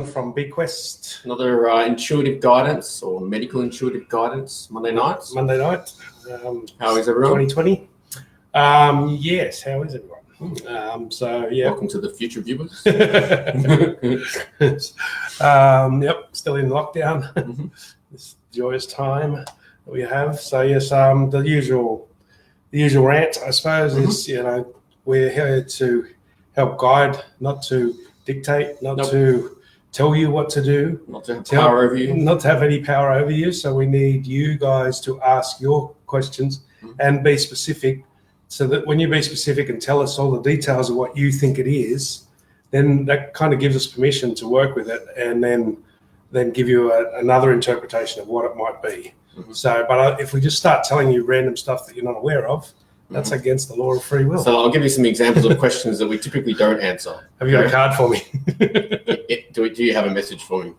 from Bequest. Another intuitive guidance or medical intuitive guidance Monday nights. Monday night. How is everyone? 2020. Yes, how is everyone? So yeah. Welcome to the future viewers. Yep, still in lockdown. Mm-hmm. This joyous time that we have. So yes, the usual rant, I suppose, is we're here to help guide, not to dictate, not to tell you what to do, not to have power over you, not to have any power over you. So we need you guys to ask your questions and be specific, so that when you be specific and tell us all the details of what you think it is, then that kind of gives us permission to work with it, and then give you another interpretation of what it might be. Mm-hmm. So, but if we just start telling you random stuff that you're not aware of, that's against the law of free will. So I'll give you some examples of questions that we typically don't answer. Have you got a card for me? Do you have a message for me?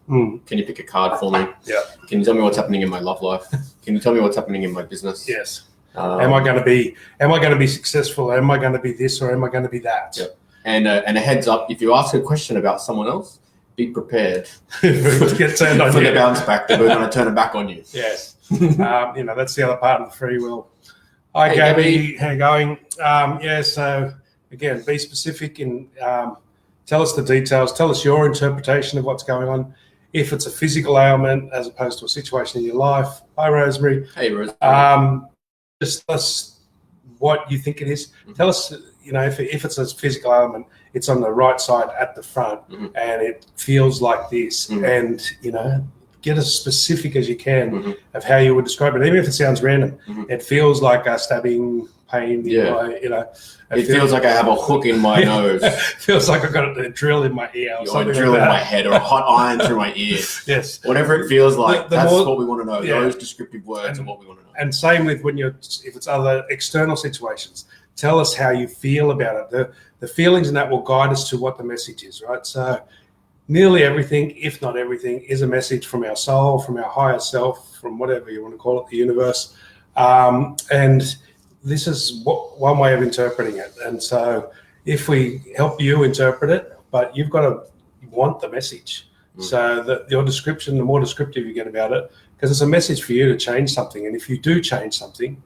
Can you pick a card for me? Yeah. Can you tell me what's happening in my love life? Can you tell me what's happening in my business? Yes. Am I going to be successful? Am I going to be this, or am I going to be that? Yep. And a heads up, if you ask a question about someone else, be prepared to get turned on for the bounce back, that we're going to turn it back on you. Yes. That's the other part of the free will. Hi, Gabby. How you going? So again, be specific and tell us the details. Tell us your interpretation of what's going on. If it's a physical ailment as opposed to a situation in your life. Hi, Rosemary. Hey, Rosemary. Just tell us what you think it is. Tell us, if it's a physical ailment, it's on the right side at the front, and it feels like this. And, get as specific as you can of how you would describe it, even if it sounds random. It feels like a stabbing pain. It feels like I have a hook in my nose. Feels like I've got a drill in my ear. Or a drill in my head, or a hot iron through my ear. Yes. Whatever it feels like, that's what we want to know. Those descriptive words are what we want to know. And same with if it's other external situations. Tell us how you feel about it. The feelings and that will guide us to what the message is, right? So nearly everything, if not everything, is a message from our soul, from our higher self, from whatever you want to call it, the universe. And this is one way of interpreting it. And so if we help you interpret it, but you've got to want the message. So that your description, the more descriptive you get about it, because it's a message for you to change something. And if you do change something,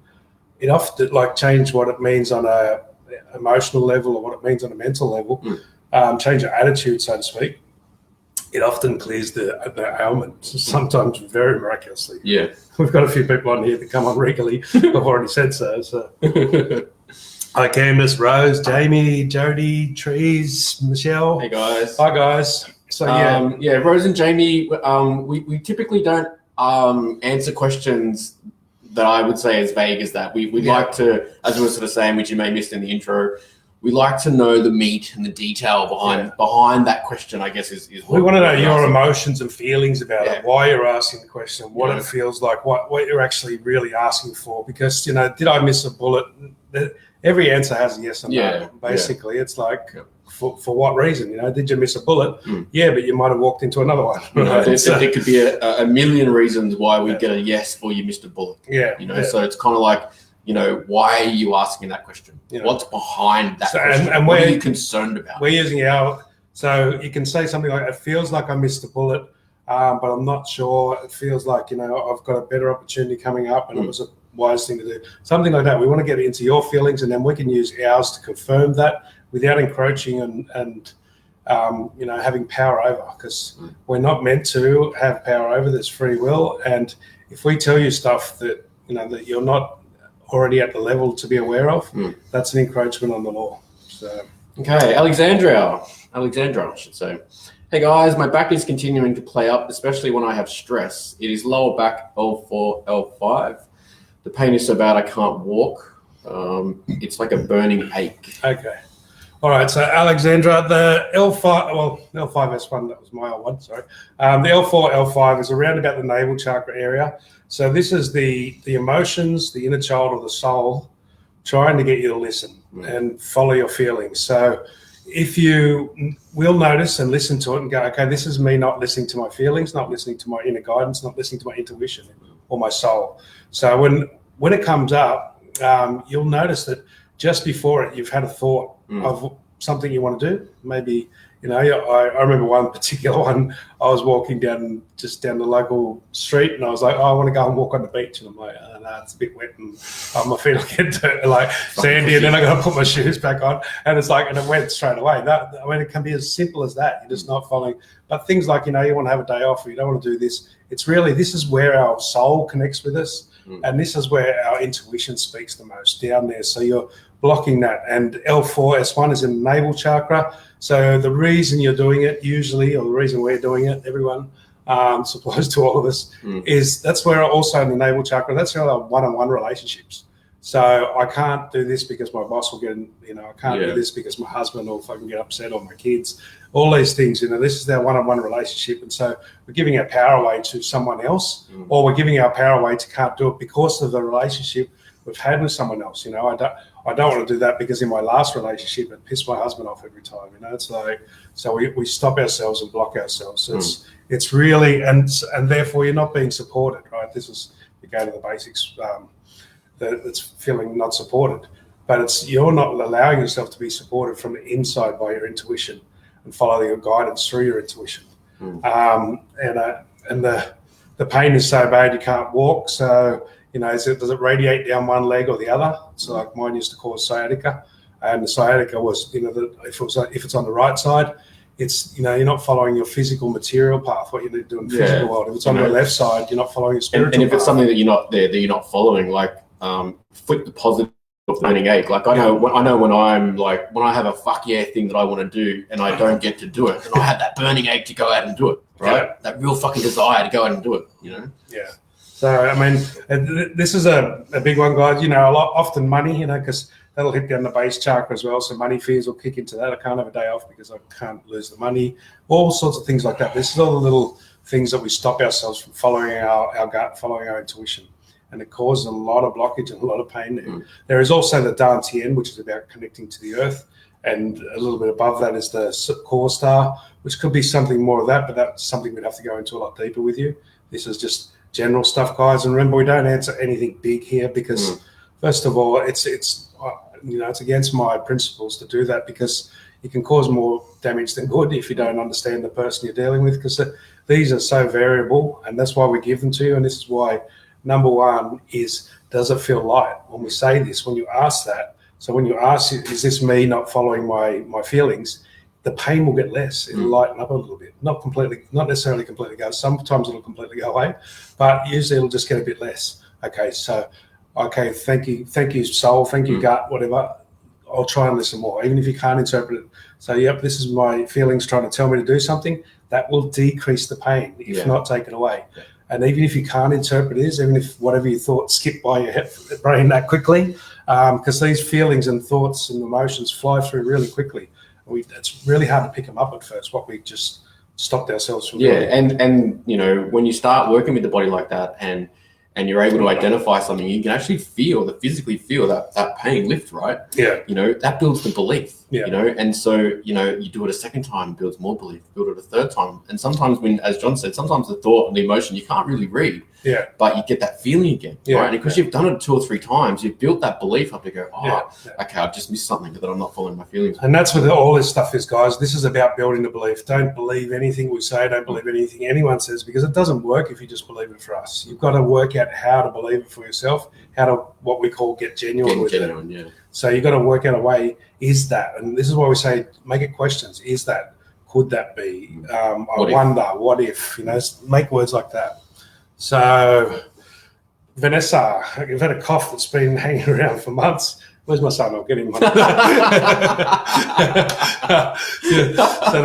it often change what it means on a emotional level or what it means on a mental level, change your attitude, so to speak. It often clears the ailment, sometimes very miraculously. Yeah. We've got a few people on here that come on regularly. I've already said so. Hi, Candace, Rose, Jamie, Jody, Trees, Michelle. Hey, guys. Hi, guys. So, Rose and Jamie, we typically don't answer questions that I would say as vague as that. We like to, as we were sort of saying, which you may have missed in the intro, we like to know the meat and the detail behind that question, I guess, is what we want to know your emotions and feelings about it, why you're asking the question, what it feels like, what you're actually really asking for. Because, did I miss a bullet? Every answer has a yes or no. Basically, it's like, for what reason? Did you miss a bullet? Yeah, but you might have walked into another one. Right? There could be a million reasons why we get a yes for you missed a bullet. So it's kind of like, why are you asking that question? What's behind that question? And what are you concerned about? We're using so you can say something like, it feels like I missed a bullet, but I'm not sure. It feels like, I've got a better opportunity coming up, and it was a wise thing to do. Something like that. We want to get into your feelings, and then we can use ours to confirm that without encroaching and having power over, because we're not meant to have power over this free will. And if we tell you stuff that, that you're not already at the level to be aware of, that's an encroachment on the law. So okay, Alexandra, I should say. Hey guys, my back is continuing to play up, especially when I have stress. It is lower back L4, L5. The pain is so bad I can't walk. It's like a burning ache. Okay. All right, so Alexandra, the L5S1, that was my old one, sorry. The L4, L5 is around about the navel chakra area. So this is the emotions, the inner child or the soul, trying to get you to listen and follow your feelings. So if you will notice and listen to it and go, okay, this is me not listening to my feelings, not listening to my inner guidance, not listening to my intuition or my soul. So when it comes up, you'll notice that just before it, you've had a thought of something you want to do. Maybe You know, I remember one particular one. I was walking down the local street, and I was like, "Oh, I want to go and walk on the beach." And I'm like, "Oh, no, it's a bit wet, and my feet will get like sandy." And then I got to put my shoes back on, and it's like, and it went straight away. It can be as simple as that. You're just not following. But things like, you know, you want to have a day off, or you don't want to do this. It's really, this is where our soul connects with us, and this is where our intuition speaks the most, down there. So you're blocking that. And L4, S1 is in the navel chakra. So the reason you're doing it usually, or the reason we're doing it, everyone, supposed to all of us, is that's where also in the navel chakra, that's our one-on-one relationships. So I can't do this because my boss will get, you know, I can't do this because my husband will fucking get upset, or my kids, all these things, you know, this is their one-on-one relationship. And so we're giving our power away to someone else, or we're giving our power away to can't do it because of the relationship we've had with someone else. You know, I don't want to do that because in my last relationship it pissed my husband off every time. You know, it's like, so we stop ourselves and block ourselves. So it's really, and therefore you're not being supported, right? This is, you go to the basics, that's feeling not supported, but it's, you're not allowing yourself to be supported from the inside by your intuition and following your guidance through your intuition. And the pain is so bad you can't walk. So, you know, does it radiate down one leg or the other? So like mine used to cause sciatica, and the sciatica was, you know, if it's on the right side, it's, you know, you're not following your physical material path, what you need to do in the physical world. If it's on the left side, you're not following your spiritual and if path. it's something that you're not following, like flip the positive of burning ache. Like I know when I'm like, when I have a fuck yeah thing that I want to do and I don't get to do it, and I have that burning ache to go out and do it, right? Yeah. That real fucking desire to go out and do it, you know? Yeah. So, I mean, this is a big one, guys. You know, often money, you know, because that'll hit down the base chakra as well. So money fears will kick into that. I can't have a day off because I can't lose the money. All sorts of things like that. This is all the little things that we stop ourselves from following our gut, following our intuition. And it causes a lot of blockage and a lot of pain there. There is also the Dantian, which is about connecting to the earth. And a little bit above that is the core star, which could be something more of that, but that's something we'd have to go into a lot deeper with you. This is just general stuff, guys. And remember, we don't answer anything big here because, first of all, it's you know, it's against my principles to do that, because you can cause more damage than good if you don't understand the person you're dealing with, because these are so variable, and that's why we give them to you. And this is why number one is, does it feel light? When we say this, when you ask that, so when you ask, is this me not following my feelings, the pain will get less. It'll lighten up a little bit. Not necessarily completely go. Sometimes it'll completely go away, but usually it'll just get a bit less. Okay, so, okay, thank you, soul, thank you, gut, whatever. I'll try and listen more, even if you can't interpret it. So, yep, this is my feelings trying to tell me to do something. That will decrease the pain, if not take it away. Yeah. And even if you can't interpret it, even if whatever you thought skipped by your brain that quickly, because these feelings and thoughts and emotions fly through really quickly. It's really hard to pick them up at first, what we just stopped ourselves from doing. And you know, when you start working with the body like that, and you're able to identify something, you can actually physically feel that pain lift, right? Yeah. You know, that builds the belief, you know, and so, you know, you do it a second time, it builds more belief, build it a third time. And sometimes when, as John said, sometimes the thought and the emotion, you can't really read, but you get that feeling again, right? And because you've done it 2 or 3 times, you've built that belief up to go, okay, I've just missed something, that I'm not following my feelings. And that's what all this stuff is, guys. This is about building the belief. Don't believe anything we say, don't believe anything anyone says, because it doesn't work if you just believe it for us. You've got to work out how to believe it for yourself, how to, what we call, get genuine with it. Yeah. So you've got to work out a way, is that, and this is why we say, make it questions. Is that, could that be, I wonder, what if, you know, make words like that. So Vanessa, you've had a cough that's been hanging around for months. Where's my son? I'll get him one. So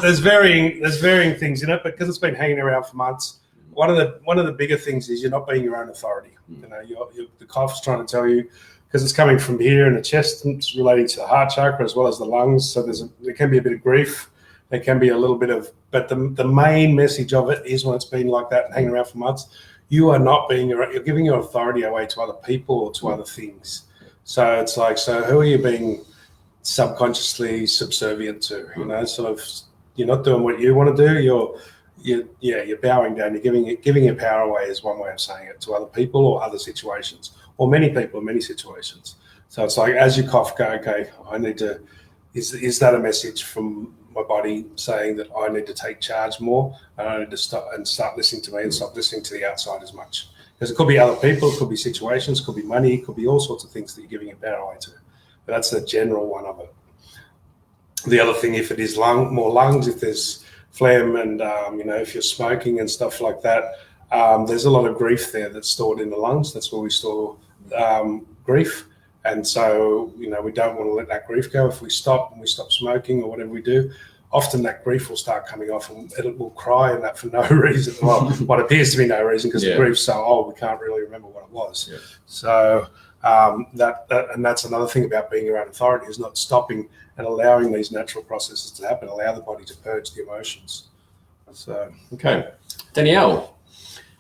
there's varying things in it, but because it's been hanging around for months, one of the bigger things is you're not being your own authority. You know, the cough's trying to tell you, because it's coming from here in the chest, and it's relating to the heart chakra as well as the lungs. So there can be a bit of grief. There can be a little bit of, but the main message of it is, when it's been like that and hanging around for months, you are not being you're giving your authority away to other people or to other things. So it's like, so who are you being subconsciously subservient to? You know, sort of, you're not doing what you want to do. You're bowing down. You're giving your power away, is one way of saying it, to other people or other situations, or many people in many situations. So it's like, as you cough, go, okay, I need to. Is that a message from my body saying that I need to take charge more, and I need to start listening to me and stop listening to the outside as much. Because it could be other people, it could be situations, it could be money, it could be all sorts of things that you're giving your power away to. But that's the general one of it. The other thing, if it is more lungs, if there's phlegm and, if you're smoking and stuff like that, there's a lot of grief there that's stored in the lungs. That's where we store grief. And so, we don't want to let that grief go. If we stop and we stop smoking or whatever we do, often that grief will start coming off and it will cry and that for no reason. Well, what appears to be no reason because the grief's so old, we can't really remember what it was. Yeah. So that's another thing about being around authority is not stopping and allowing these natural processes to happen, allow the body to purge the emotions. So, okay. Danielle,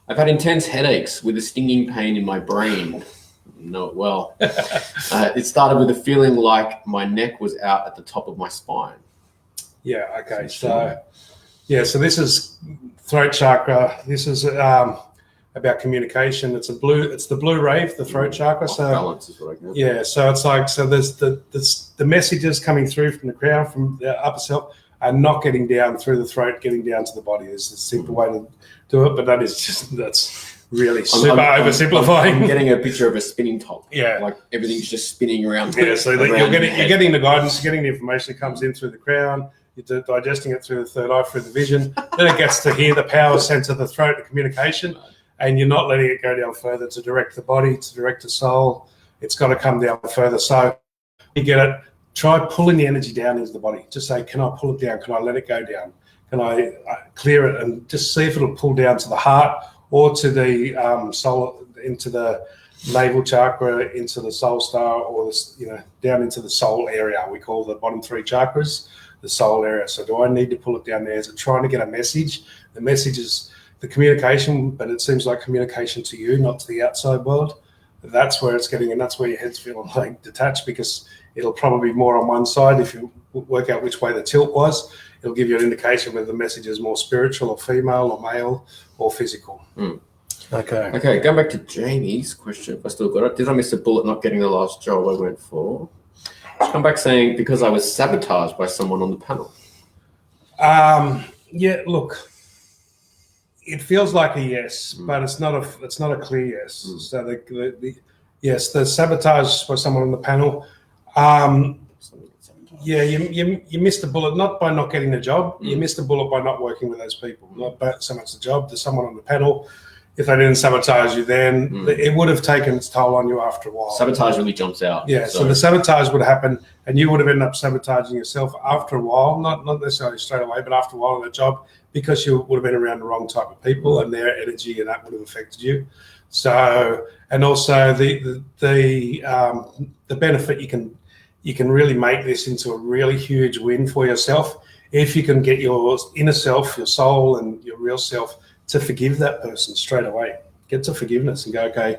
I've had intense headaches with a stinging pain in my brain. Know it well. It started with a feeling like my neck was out at the top of my spine. Yeah. Okay. So this is throat chakra. This is about communication. It's the blue rave, the throat chakra. So balance is what I get. Yeah. So it's like there's the messages coming through from the crown, from the upper self, are not getting down through the throat, getting down to the body. There's a simple way to do it, but that's really super oversimplifying. I'm getting a picture of a spinning top. Yeah. Like everything's just spinning around. Yeah, so you're getting the guidance, you're getting the information that comes in through the crown, you're digesting it through the third eye, through the vision. Then it gets to here, the power center, the throat, the communication, and you're not letting it go down further to direct the body, to direct the soul. It's got to come down further. So you get it, try pulling the energy down into the body. Just say, can I pull it down? Can I let it go down? Can I clear it? And just see if it'll pull down to the heart, or to the soul, into the navel chakra, into the soul star, or down into the soul area. We call the bottom three chakras the soul area. So do I need to pull it down there? Is it trying to get a message? The message is the communication, but it seems like communication to you, not to the outside world. That's where it's getting, and that's where your head's feeling like detached, because it'll probably be more on one side. If you work out which way the tilt was, it'll give you an indication whether the message is more spiritual or female or male or physical. Okay, going back to Jamie's question, if I still got it. Did I miss a bullet not getting the last job I went for? She's come back saying, because I was sabotaged by someone on the panel. Yeah, look, it feels like a yes, but it's not a clear yes. So the sabotage by someone on the panel. Yeah, you missed the bullet, not by not getting the job. You missed the bullet by not working with those people. Not so much the job. There's someone on the panel. If they didn't sabotage you then, it would have taken its toll on you after a while. Sabotage really jumps out. Yeah, so the sabotage would happen, and you would have ended up sabotaging yourself after a while, not necessarily straight away, but after a while on the job, because you would have been around the wrong type of people and their energy, and that would have affected you. So, and also the benefit, you can really make this into a really huge win for yourself if you can get your inner self, your soul, and your real self to forgive that person straight away. Get to forgiveness and go, okay,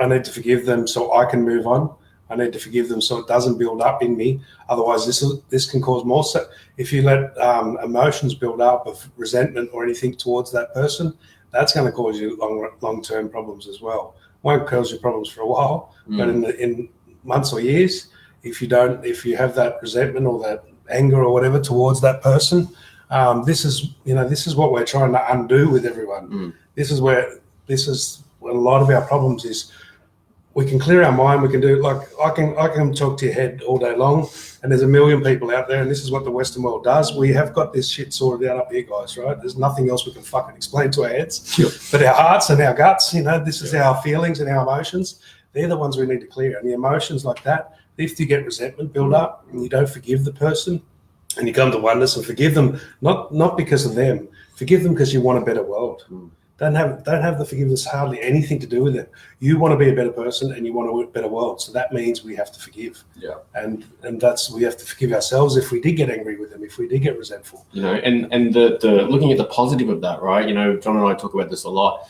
I need to forgive them so I can move on. I need to forgive them so it doesn't build up in me. Otherwise, this can cause more. So if you let emotions build up of resentment or anything towards that person, that's going to cause you long-term problems as well. Won't cause you problems for a while, but in months or years, if you have that resentment or that anger or whatever towards that person, this is what we're trying to undo with everyone. This is where a lot of our problems is. We can clear our mind. We can do, like, I can talk to your head all day long, and there's a million people out there, and this is what the Western world does. We have got this shit sorted out up here, guys, right? There's nothing else we can fucking explain to our heads. Sure. But our hearts and our guts, this is our feelings and our emotions. They're the ones we need to clear. And the emotions like that, if you get resentment build up and you don't forgive the person, and you come to oneness and forgive them, not because of them, forgive them because you want a better world. Don't have the forgiveness hardly anything to do with it. You want to be a better person and you want a better world. So that means we have to forgive. Yeah. And we have to forgive ourselves if we did get angry with them, if we did get resentful. And the looking at the positive of that, right? John and I talk about this a lot.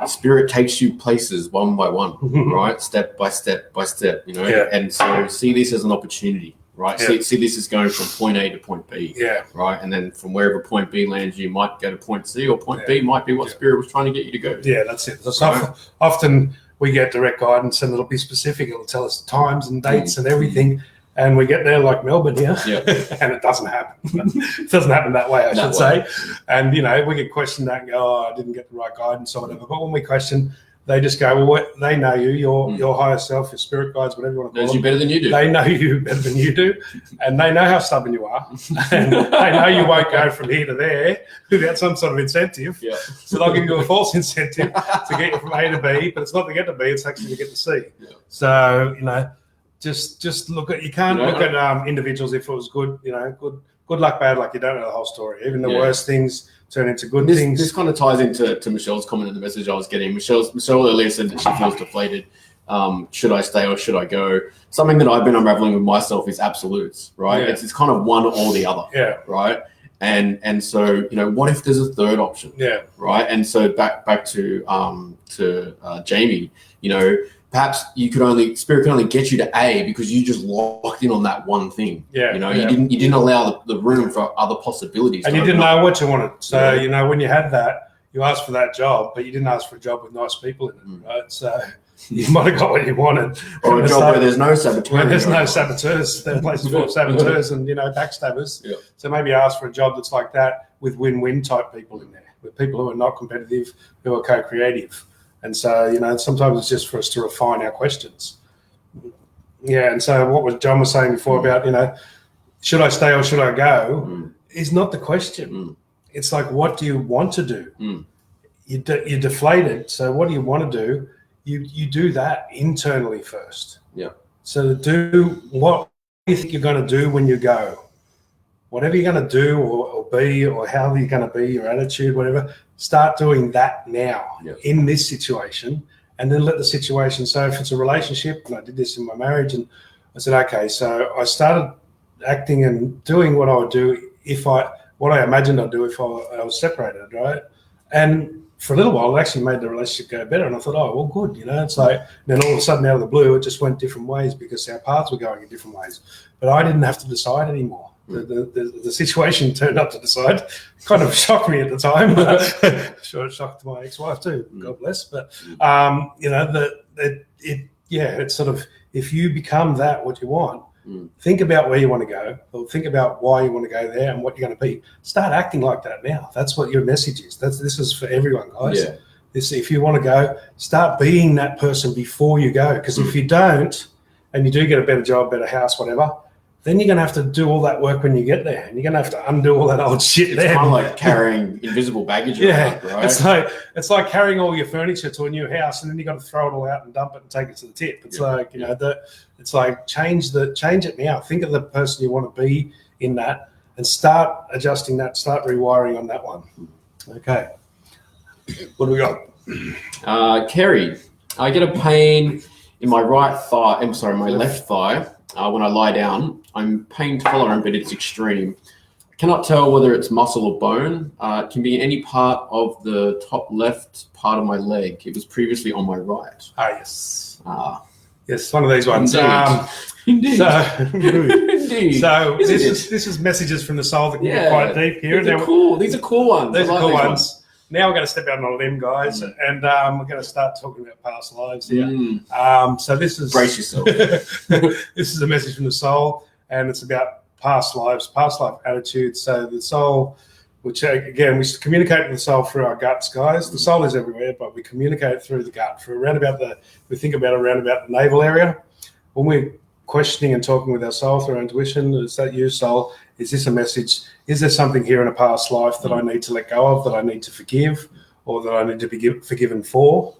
Spirit takes you places one by one, right? Step by step by step, and so see this as an opportunity. Right. Yeah. See, this is going from point A to point B. Yeah. Right. And then from wherever point B lands, you might go to point C, or point B might be what Spirit was trying to get you to go to. Yeah, that's it. So often we get direct guidance, and it'll be specific. It'll tell us times and dates and everything. And we get there like Melbourne here, Yeah. and it doesn't happen. It doesn't happen that way, I should say. And, you know, we get questioned that and go, oh, I didn't get the right guidance or whatever. But when we question, they just go, well, they know you, your higher self, your spirit guides, whatever you want to call them. Knows you better than you do. They know you better than you do, and they know how stubborn you are. And they know you won't go from here to there without some sort of incentive. Yeah. So they'll give you a false incentive to get you from A to B, but it's not to get to B, it's actually to get to C. Yeah. So, you know, just look at, you can't look at individuals if it was good, you know, good luck, bad luck. You don't know the whole story. Even the worst things turn into good things. This kind of ties into Michelle's comment in the message I was getting. Michelle earlier said that she feels deflated. Should I stay or should I go? Something that I've been unraveling with myself is absolutes, right? Yeah. It's kind of one or the other, right? And so, you know, what if there's a third option? Yeah. Right. And so back to Jamie, you know, perhaps spirit can only get you to A because you just locked in on that one thing. Yeah. You know, you didn't allow the room for other possibilities. And you didn't know what you wanted. So, you know, when you had that, you asked for that job, but you didn't ask for a job with nice people in it, right? So you might have got what you wanted. Or a job where there's no saboteurs. Where there's no saboteurs. There are places full of saboteurs and, you know, backstabbers. Yeah. So maybe ask for a job that's like that with win-win type people in there, with people who are not competitive, who are co-creative. And so, you know, sometimes it's just for us to refine our questions. Yeah, and so what John was saying before about, you know, should I stay or should I go is not the question. It's like, what do you want to do? You're deflated, so what do you want to do? You do that internally first. Yeah. So do what you think you're going to do when you go. Whatever you're going to do or be or how you're going to be, your attitude, whatever, start doing that now in this situation, and then let the situation. So if it's a relationship, and I did this in my marriage, and I said, okay, so I started acting and doing what I would do what I imagined I'd do if I was separated, right? And for a little while, it actually made the relationship go better. And I thought, oh, well, good, you know. It's like, then all of a sudden, out of the blue, it just went different ways because our paths were going in different ways. But I didn't have to decide anymore. The situation turned up to decide. Kind of shocked me at the time. Sure, it shocked my ex-wife too. God bless. But you know, it's sort of, if you become that what you want, think about where you want to go, or think about why you want to go there and what you're going to be. Start acting like that now. That's what your message is. This is for everyone, guys. Yeah. If you want to go, start being that person before you go. Because if you don't, and you do get a better job, better house, whatever, then you're going to have to do all that work when you get there, and you're going to have to undo all that old shit. It's kind of like carrying invisible baggage around, right? It's like carrying all your furniture to a new house, and then you got to throw it all out and dump it and take it to the tip. It's like, you know, it's like change it now. Think of the person you want to be in that, and start adjusting that. Start rewiring on that one. Okay, what do we got? Kerry, I get a pain in my my left thigh. When I lie down, I'm pain tolerant, but it's extreme. I cannot tell whether it's muscle or bone. It can be in any part of the top left part of my leg. It was previously on my right. Yes. Yes, one of these ones. Indeed. Indeed. So this is messages from the soul that can get quite deep here. These are cool. These are cool ones. These are cool ones. Now we're going to step out on a limb, guys, and we're going to start talking about past lives here. So this is... Brace yourself. This is a message from the soul, and it's about past lives, past life attitudes. So the soul, which, again, we communicate with the soul through our guts, guys. The soul is everywhere, but we communicate through the gut. We think about around about the navel area. When we're questioning and talking with our soul through our intuition, is that you, soul? Is this a message? Is there something here in a past life that I need to let go of, that I need to forgive, or that I need to be forgiven for?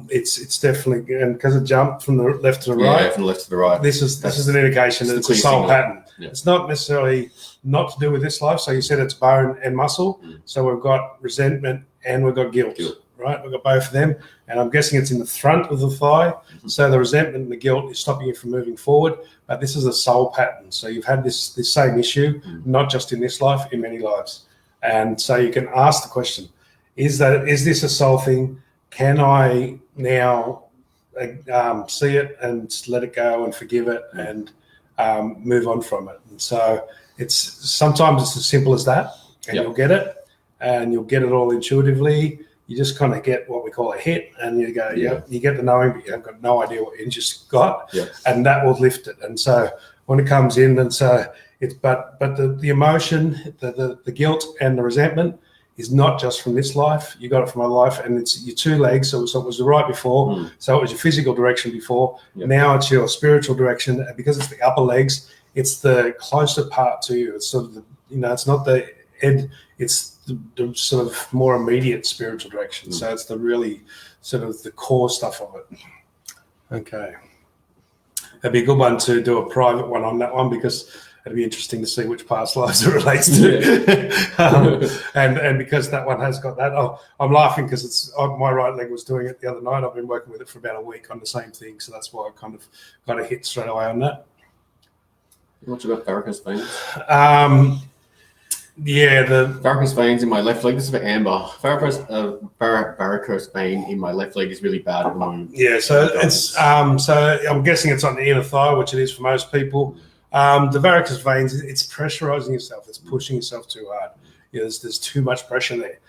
It's definitely, and because it jumped from the left to the right. Yeah, from the left to the right. This is an indication that it's a soul pattern. Yeah. It's not necessarily not to do with this life. So you said it's bone and muscle. So we've got resentment and we've got guilt. Right? We've got both of them. And I'm guessing it's in the front of the thigh. So the resentment and the guilt is stopping you from moving forward. But this is a soul pattern. So you've had this same issue, not just in this life, in many lives. And so you can ask the question, is this a soul thing? Can I now see it and let it go and forgive it and move on from it? And so sometimes it's as simple as that, and you'll get it, and you'll get it all intuitively. you just kind of get what we call a hit, and you go, you get the knowing, but you have got no idea what you just got, and that will lift it. And so when it comes in, and so it's but the emotion, the guilt and the resentment is not just from this life. You got it from a life, and it's your two legs. So it was the right before, so it was your physical direction before. Now it's your spiritual direction, and because it's the upper legs, it's the closer part to you. It's sort of it's not the head, it's the sort of more immediate spiritual direction. So it's the really sort of the core stuff of it. Okay. That'd be a good one to do a private one on that one, because it'd be interesting to see which past lives it relates to. And because that one has got that, I'm laughing because it's my right leg was doing it the other night. I've been working with it for about a week on the same thing. So that's why I kind of got a hit straight away on that. What's about varicose veins? The varicose veins in my left leg. This is for Amber. Varicose vein in my left leg is really bad at the moment. Yeah, so it's so I'm guessing it's on the inner thigh, which it is for most people. The varicose veins, it's pressurizing yourself. It's pushing yourself too hard. There's too much pressure there.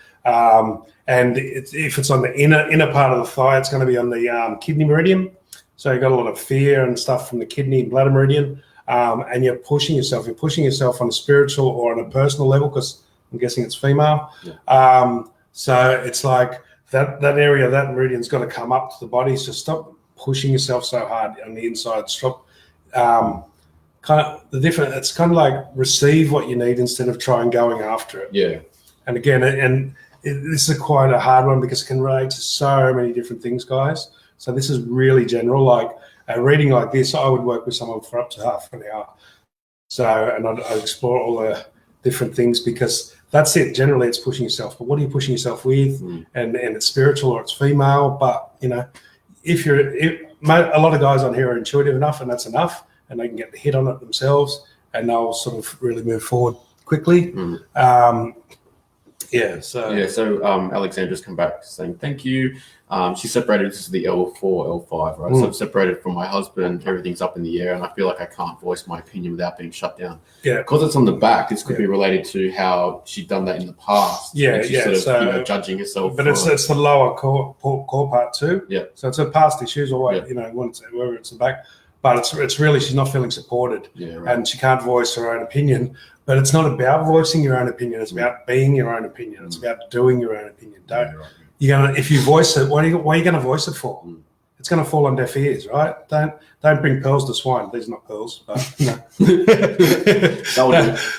And if it's on the inner part of the thigh, it's going to be on the kidney meridian. So you've got a lot of fear and stuff from the kidney and bladder meridian. And you're pushing yourself. You're pushing yourself on a spiritual or on a personal level, because I'm guessing it's female. So it's like that area, that meridian's got to come up to the body. So stop pushing yourself so hard on the inside. Stop. It's kind of like receive what you need instead of try and going after it. Yeah. And again, this is quite a hard one because it can relate to so many different things, guys. So this is really general. Like a reading like this, I would work with someone for up to half an hour. So, and I'd explore all the different things, because that's it. Generally, it's pushing yourself. But what are you pushing yourself with? And it's spiritual or it's female. But, a lot of guys on here are intuitive enough, and that's enough. And they can get the hit on it themselves, and they'll sort of really move forward quickly. So Alexandra's come back saying thank you. She separated to the L4, L5, right? So I'm separated from my husband. Everything's up in the air, and I feel like I can't voice my opinion without being shut down. Yeah, because it's on the back. This could be related to how she'd done that in the past. She's sort of judging herself. But it's the lower core part too. Yeah. So it's her past issues, or whether it's the back. But it's really, she's not feeling supported, and she can't voice her own opinion. But it's not about voicing your own opinion. It's about being your own opinion. It's about doing your own opinion. If you voice it, what are you going to voice it for? It's going to fall on deaf ears, right? Don't bring pearls to swine. These are not pearls, but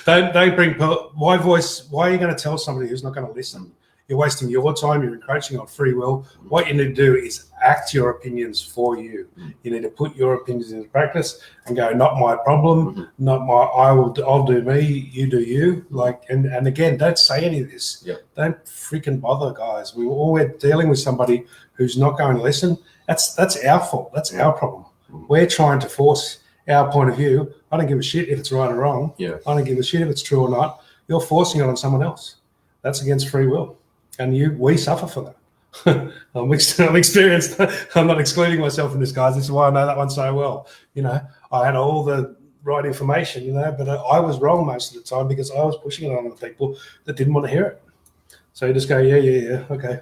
don't bring pearls. Why are you going to tell somebody who's not going to listen? You're wasting your time. You're encroaching on free will. What you need to do is act your opinions for you. You need to put your opinions into practice and go, not my problem, not my, I'll do me, you do you. And again, don't say any of this. Don't freaking bother, guys. We're dealing with somebody who's not going to listen. That's our fault. That's our problem. We're trying to force our point of view. I don't give a shit if it's right or wrong. I don't give a shit if it's true or not. You're forcing it on someone else. That's against free will. And we suffer for that. I'm experienced. I'm not excluding myself from this, guys. This is why I know that one so well. I had all the right information, but I was wrong most of the time because I was pushing it on the people that didn't want to hear it. So you just go, yeah, okay.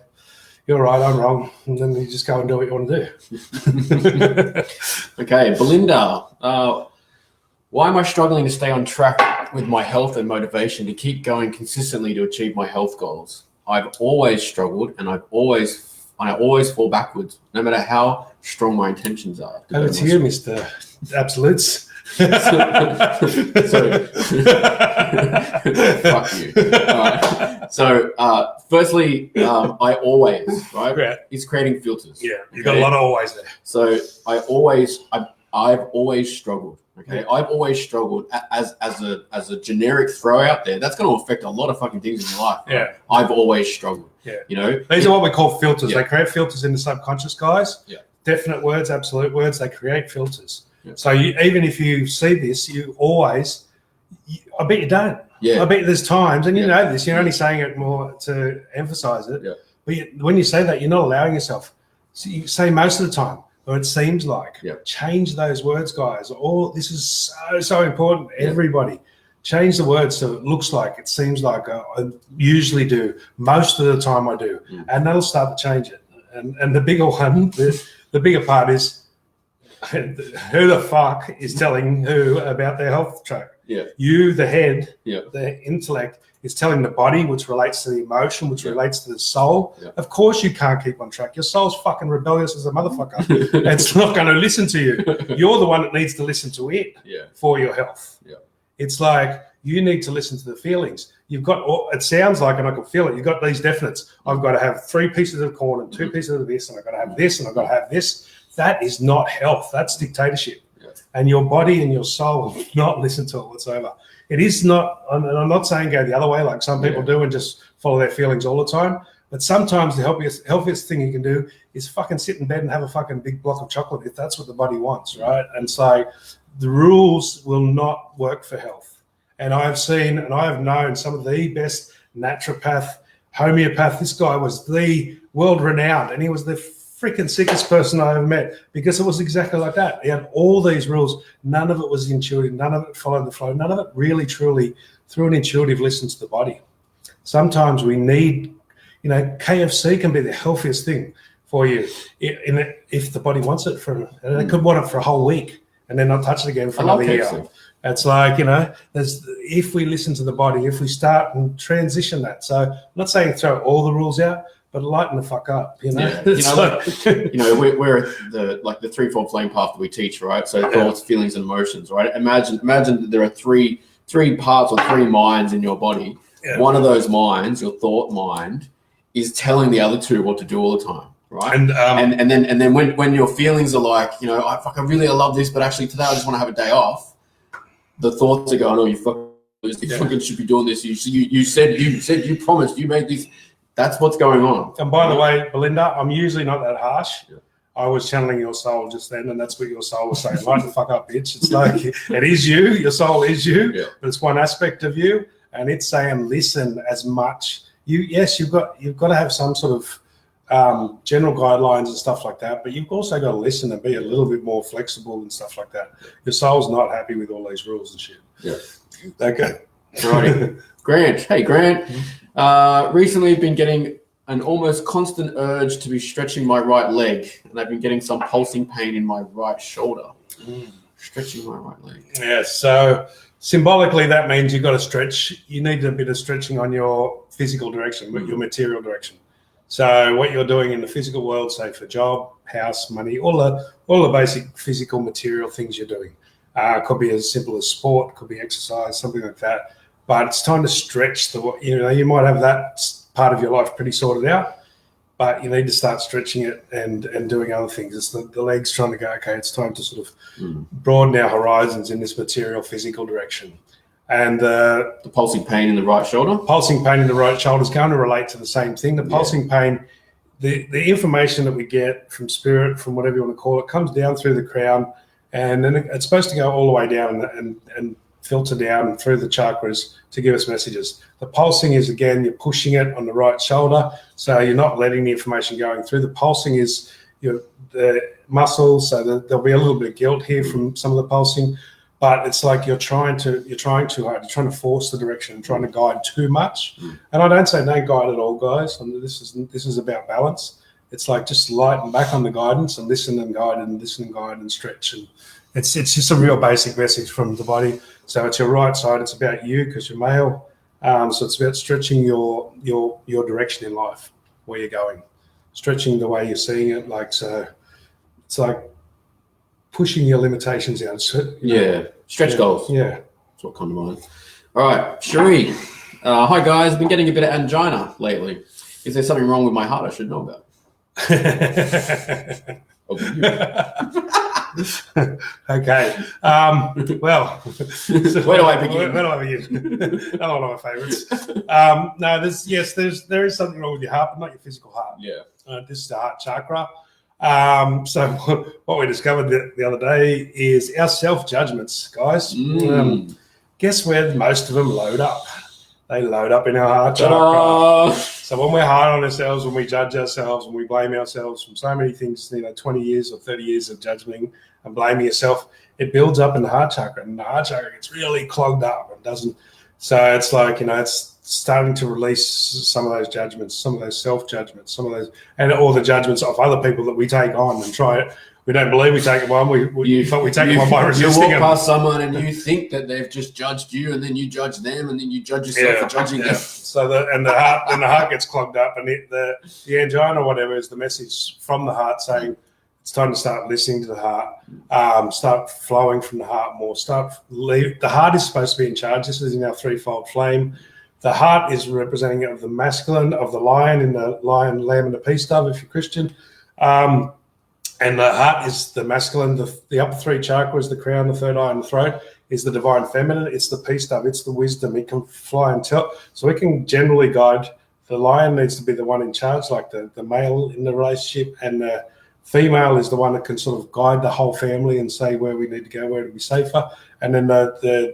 You're right, I'm wrong. And then you just go and do what you want to do. Okay, Belinda. Why am I struggling to stay on track with my health and motivation to keep going consistently to achieve my health goals? I've always struggled, and I always fall backwards, no matter how strong my intentions are. Over to you, Mr. Absolutes. Fuck you. All right. So, firstly, I always, right? Yeah. It's creating filters. Yeah, you've got a lot of always there. So, I've always struggled. Okay, yeah. I've always struggled as a generic throw out there. That's going to affect a lot of fucking things in your life. Right? Yeah, I've always struggled. Yeah, these are what we call filters. Yeah. They create filters in the subconscious, guys. Yeah, definite words, absolute words. They create filters. Yeah. So even if you see this, you always. I bet you don't. Yeah, I bet there's times, and you know this. You're only saying it more to emphasize it. Yeah, but when you say that, you're not allowing yourself. So you say most of the time. Or it seems like. Change those words, guys. This is so important. Everybody, Change the words so it looks like, it seems like. I usually do. Most of the time I do. And that'll start to change it. And the bigger one, the bigger part is who the fuck is telling who about their health track? Yeah. You, the head, Yeah. the intellect, is telling the body, which relates to the emotion, which relates to the soul. Yeah. Of course you can't keep on track. Your soul's fucking rebellious as a motherfucker. It's not going to listen to you. You're the one that needs to listen to it for your health. Yeah. It's like you need to listen to the feelings. You've got, it sounds like, and I can feel it, you've got these definites. I've got to have 3 pieces of corn and 2 pieces of this, and I've got to have this, and I've got to have this. That is not health. That's dictatorship. Yeah. And your body and your soul will not listen to it whatsoever. It is not, and I'm not saying go the other way like some people do and just follow their feelings all the time. But sometimes the healthiest thing you can do is fucking sit in bed and have a fucking big block of chocolate if that's what the body wants, right? And so the rules will not work for health. And I've seen and I have known some of the best naturopath, homeopath. This guy was the world renowned, and he was the freaking sickest person I ever met because it was exactly like that. He had all these rules. None of it was intuitive. None of it followed the flow. None of it really, truly, through an intuitive listen to the body. Sometimes we need, KFC can be the healthiest thing for you if the body wants it. And they could want it for a whole week and then not touch it again for another year. It's like, if we listen to the body, if we start and transition that. So I'm not saying throw all the rules out, but lighten the fuck up, Yeah. We're the threefold flame path that we teach, right? So thoughts, feelings, and emotions, right? Imagine that there are three parts or 3 minds in your body. Yeah. One of those minds, your thought mind, is telling the other 2 what to do all the time, right? And then when your feelings are like, I love this, but actually today I just want to have a day off. The thoughts are going, oh, you fucking should be doing this. You said you promised, you made this. That's what's going on. And by the way, Belinda, I'm usually not that harsh. Yeah. I was channeling your soul just then, and that's what your soul was saying. Light the fuck up, bitch. It's like, it is you. Your soul is you, but it's one aspect of you, and it's saying listen as much. You've got to have some sort of general guidelines and stuff like that, but you've also got to listen and be a little bit more flexible and stuff like that. Your soul's not happy with all these rules and shit. Yeah. Okay. Right. Grant. Hey, Grant. Recently I've been getting an almost constant urge to be stretching my right leg, and I've been getting some pulsing pain in my right shoulder. Stretching my right leg. Yeah, so symbolically that means you've got to stretch. You need a bit of stretching on your physical direction, your material direction. So what you're doing in the physical world, say for job, house, money, all the basic physical material things you're doing. Could be as simple as sport, could be exercise, something like that. But it's time to stretch you might have that part of your life pretty sorted out, but you need to start stretching it and doing other things. It's the legs trying to go, okay, it's time to sort of broaden our horizons in this material, physical direction. And the pulsing pain in the right shoulder? Pulsing pain in the right shoulder is going to relate to the same thing. The pulsing pain, the information that we get from spirit, from whatever you want to call it, comes down through the crown, and then it's supposed to go all the way down and filter down through the chakras to give us messages. The pulsing is, again, you're pushing it on the right shoulder, so you're not letting the information going through. The pulsing is the muscles, so there'll be a little bit of guilt here from some of the pulsing, but it's like you're trying too hard. You're trying to force the direction and trying to guide too much. And I don't say don't guide at all, guys. This is about balance. It's like just lighten back on the guidance and listen and guide and stretch. And it's just a real basic message from the body. So it's your right side. It's about you because you're male. So it's about stretching your direction in life, where you're going, stretching the way you're seeing it. Like, so it's like pushing your limitations out. Stretch goals. Yeah. That's what come to mind. All right, Cherie. Hi, guys. I've been getting a bit of angina lately. Is there something wrong with my heart I should know about? Okay. Well, where do I begin? Where do I begin? Another one of my favorites. There is something wrong with your heart, but not your physical heart. Yeah. This is the heart chakra. So what we discovered the other day is our self-judgments, guys. Guess where most of them load up? they load up in our heart chakra. So when we're hard on ourselves, when we judge ourselves, when we blame ourselves from so many things, 20 years or 30 years of judging and blaming yourself, it builds up in the heart chakra, and the heart chakra gets really clogged up and doesn't. So it's like, it's starting to release some of those judgments, some of those self-judgments, some of those, and all the judgments of other people that we take on and try it. We don't believe we take them on. But we take them on by resisting them. You walk past someone and you think that they've just judged you, and then you judge them, and then you judge yourself for judging them. So the heart gets clogged up, and the angina or whatever is the message from the heart saying it's time to start listening to the heart, start flowing from the heart more. The heart is supposed to be in charge. This is in our threefold flame. The heart is representing of the masculine, of the lion, in the lion, lamb, and the peace dove, if you're Christian. And the heart is the masculine, the upper three chakras, the crown, the third eye, and the throat is the divine feminine. It's the peace dove. It's the wisdom. It can fly and tell. So it can generally guide. The lion needs to be the one in charge, like the male in the relationship, and the female is the one that can sort of guide the whole family and say where we need to go, where to be safer. And then the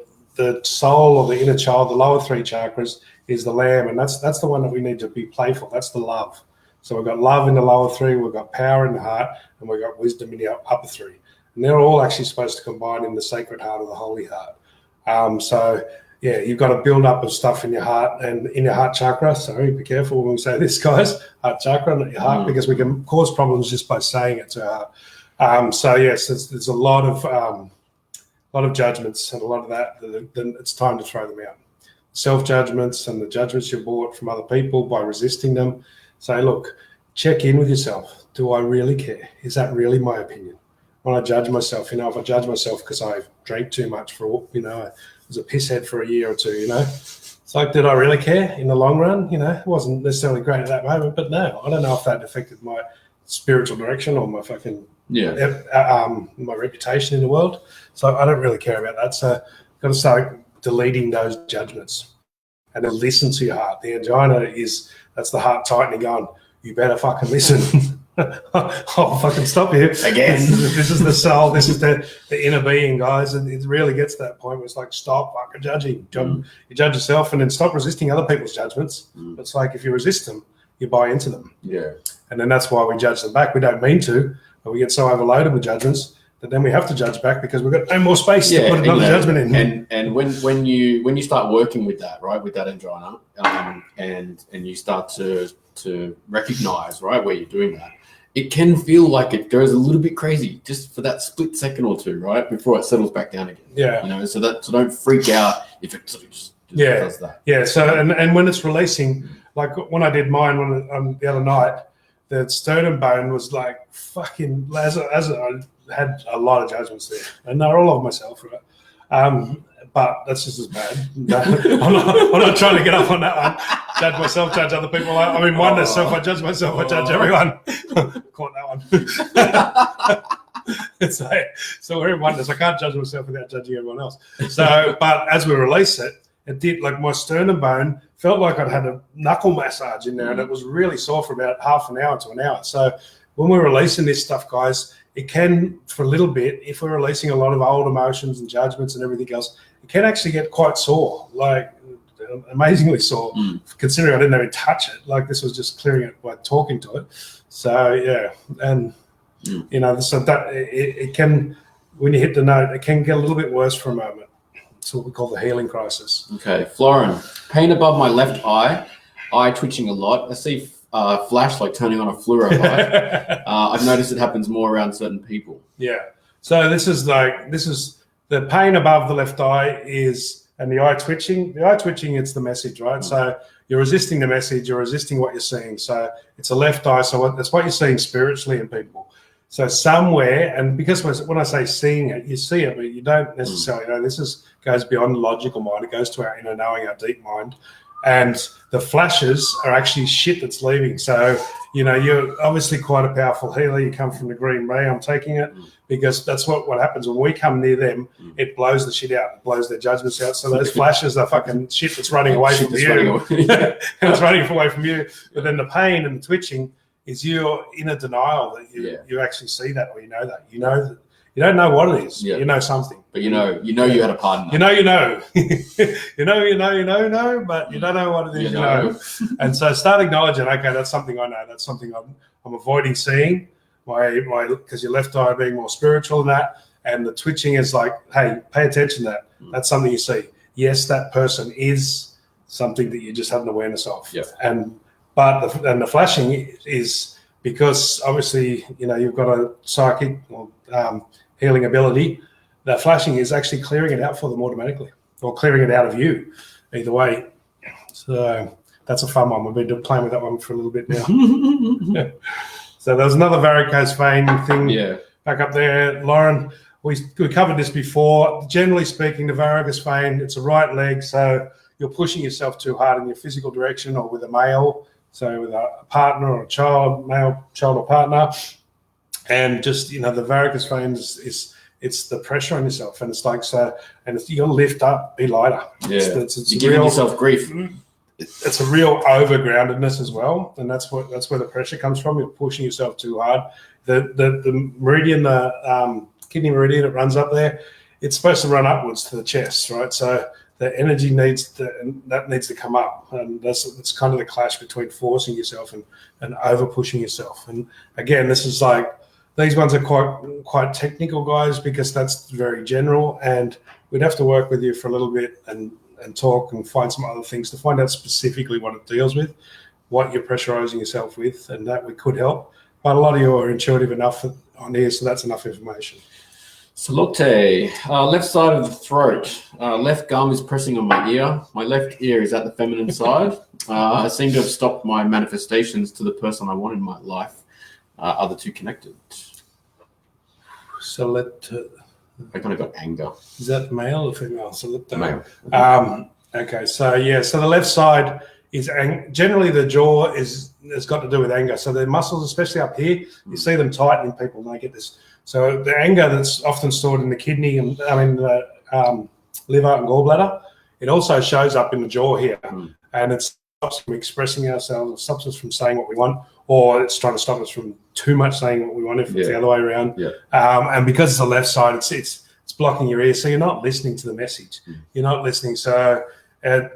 soul or the inner child, the lower three chakras, is the lamb, and that's the one that we need to be playful. That's the love. So we've got love in the lower three, we've got power in the heart, and we've got wisdom in the upper three. And they're all actually supposed to combine in the sacred heart of the holy heart. You've got a build up of stuff in your heart and in your heart chakra. Sorry, be careful when we say this, guys. Heart chakra, not your heart, because we can cause problems just by saying it to our heart. There's a lot of judgments and a lot of that. Then it's time to throw them out. Self-judgments and the judgments you bought from other people by resisting them. Say, look, check in with yourself. Do I really care? Is that really my opinion? When I judge myself, if I judge myself because I drank too much I was a pisshead for a year or two, It's like, did I really care in the long run? It wasn't necessarily great at that moment, but no, I don't know if that affected my spiritual direction or my fucking my reputation in the world. So I don't really care about that. So I've got to start deleting those judgments and then listen to your heart. The angina that's the heart tightening going, you better fucking listen. I'll fucking stop you. Again. This is the soul. This is the inner being, guys. And it really gets to that point where it's like, stop fucking judging. You judge yourself and then stop resisting other people's judgments. It's like if you resist them, you buy into them. Yeah. And then that's why we judge them back. We don't mean to, but we get so overloaded with judgments that then we have to judge back because we've got no more space to put another judgment in. And when you start working with that, right, with that angina, and you start to recognize, right, where you're doing that, it can feel like it goes a little bit crazy just for that split second or two, right, before it settles back down again. Yeah. So don't freak out if it sort of just does that. Yeah. So and when it's releasing, like when I did mine the other night, the sternum bone was like fucking, as I had a lot of judgments there, and they're all of myself, right? But that's just as bad. I'm not trying to get up on that one. Judge myself, judge other people. I'm in oneness, so if I judge myself, I judge everyone. Caught that one. So we're in oneness. I can't judge myself without judging everyone else. So, but as we release it did, like my sternum bone felt like I'd had a knuckle massage in there, and it was really sore for about half an hour to an hour. So when we're releasing this stuff, guys, it can, for a little bit, if we're releasing a lot of old emotions and judgments and everything else, it can actually get quite sore, like amazingly sore, considering I didn't even touch it. Like this was just clearing it by talking to it. So, yeah. And, so that it can, when you hit the note, it can get a little bit worse for a moment. It's what we call the healing crisis. Okay. Florin, pain above my left eye twitching a lot. I see flash like turning on a fluoro light. I've noticed it happens more around certain people. Yeah. So this is the pain above the left eye and the eye twitching. The eye twitching, it's the message, right? So you're resisting the message, you're resisting what you're seeing. So it's a left eye. So that's what you're seeing spiritually in people. So somewhere, and because when I say seeing it, you see it, but you don't necessarily know. This goes beyond the logical mind. It goes to our inner knowing, our deep mind. And the flashes are actually shit that's leaving. So, you're obviously quite a powerful healer. You come from the green ray. I'm taking it because that's what happens when we come near them. It blows the shit out. It blows their judgments out. So those flashes are fucking shit that's running away from you. And it's running away from you. But then the pain and the twitching is your inner denial that you actually see that, or you know that. You know that You don't know what it is. Yeah. You know something. But you had a partner. You know. you know, but you don't know what it is, you know. And so start acknowledging, okay, that's something I know. That's something I'm avoiding seeing. Because your left eye being more spiritual than that. And the twitching is like, hey, pay attention to that. That's something you see. Yes, that person is something that you just have an awareness of. Yeah. But the flashing is because obviously, you've got a psychic or healing ability. That flashing is actually clearing it out for them automatically, or clearing it out of you. Either way. So that's a fun one. We've been playing with that one for a little bit now. So there's another varicose vein thing back up there. Lauren, we covered this before. Generally speaking, the varicose vein, it's a right leg, so you're pushing yourself too hard in your physical direction, or with a male, so with a partner or a child, male child or partner. And just, the varicose vein it's the pressure on yourself. And it's like, you got to lift up, be lighter. Yeah, it's you're giving yourself grief. It's a real overgroundedness as well, and that's where the pressure comes from. You're pushing yourself too hard. The meridian, the kidney meridian that runs up there, it's supposed to run upwards to the chest, right? So the energy needs to come up, and that's kind of the clash between forcing yourself and over pushing yourself. And again, this is like, these ones are quite technical, guys, because that's very general, and we'd have to work with you for a little bit and talk and find some other things to find out specifically what it deals with, what you're pressurizing yourself with, and that we could help. But a lot of you are intuitive enough on here, so that's enough information. Salute. Left side of the throat. Left gum is pressing on my ear. My left ear is at the feminine side. I seem to have stopped my manifestations to the person I want in my life. Are the two connected? I kind of got anger. Is that male or female? Male. Okay, so the left side is generally the jaw has got to do with anger. So the muscles, especially up here, you see them tighten in people, and they get this. So the anger that's often stored in the kidney and the liver and gallbladder, it also shows up in the jaw here, and it stops us from expressing ourselves, it stops us from saying what we want, or it's trying to stop us from too much saying what we want if it's the other way around. Yeah. And because it's the left side, it's blocking your ear, so you're not listening to the message. You're not listening. So it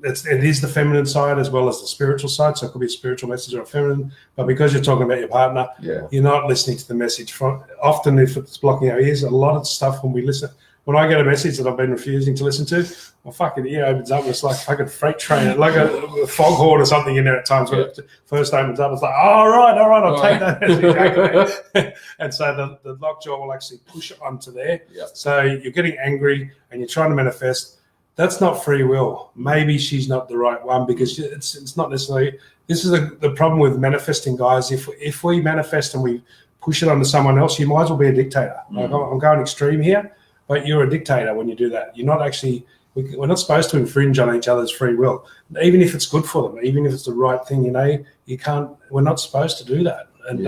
is the feminine side as well as the spiritual side. So it could be a spiritual message or a feminine, but because you're talking about your partner, you're not listening to the message. Often, if it's blocking our ears, a lot of stuff when we listen. When I get a message that I've been refusing to listen to, my fucking ear opens up. It's like a fucking freight train, like a foghorn or something in there at times. When it first opens up, it's like, all right, I'll take that message. And so the lockjaw will actually push it onto there. Yeah. So you're getting angry and you're trying to manifest. That's not free will. Maybe she's not the right one, because it's not necessarily. This is the problem with manifesting, guys. If we manifest and we push it onto someone else, you might as well be a dictator. Like, I'm going extreme here. But you're a dictator when you do that. You're not actually, we're not supposed to infringe on each other's free will. Even if it's good for them, even if it's the right thing, we're not supposed to do that. And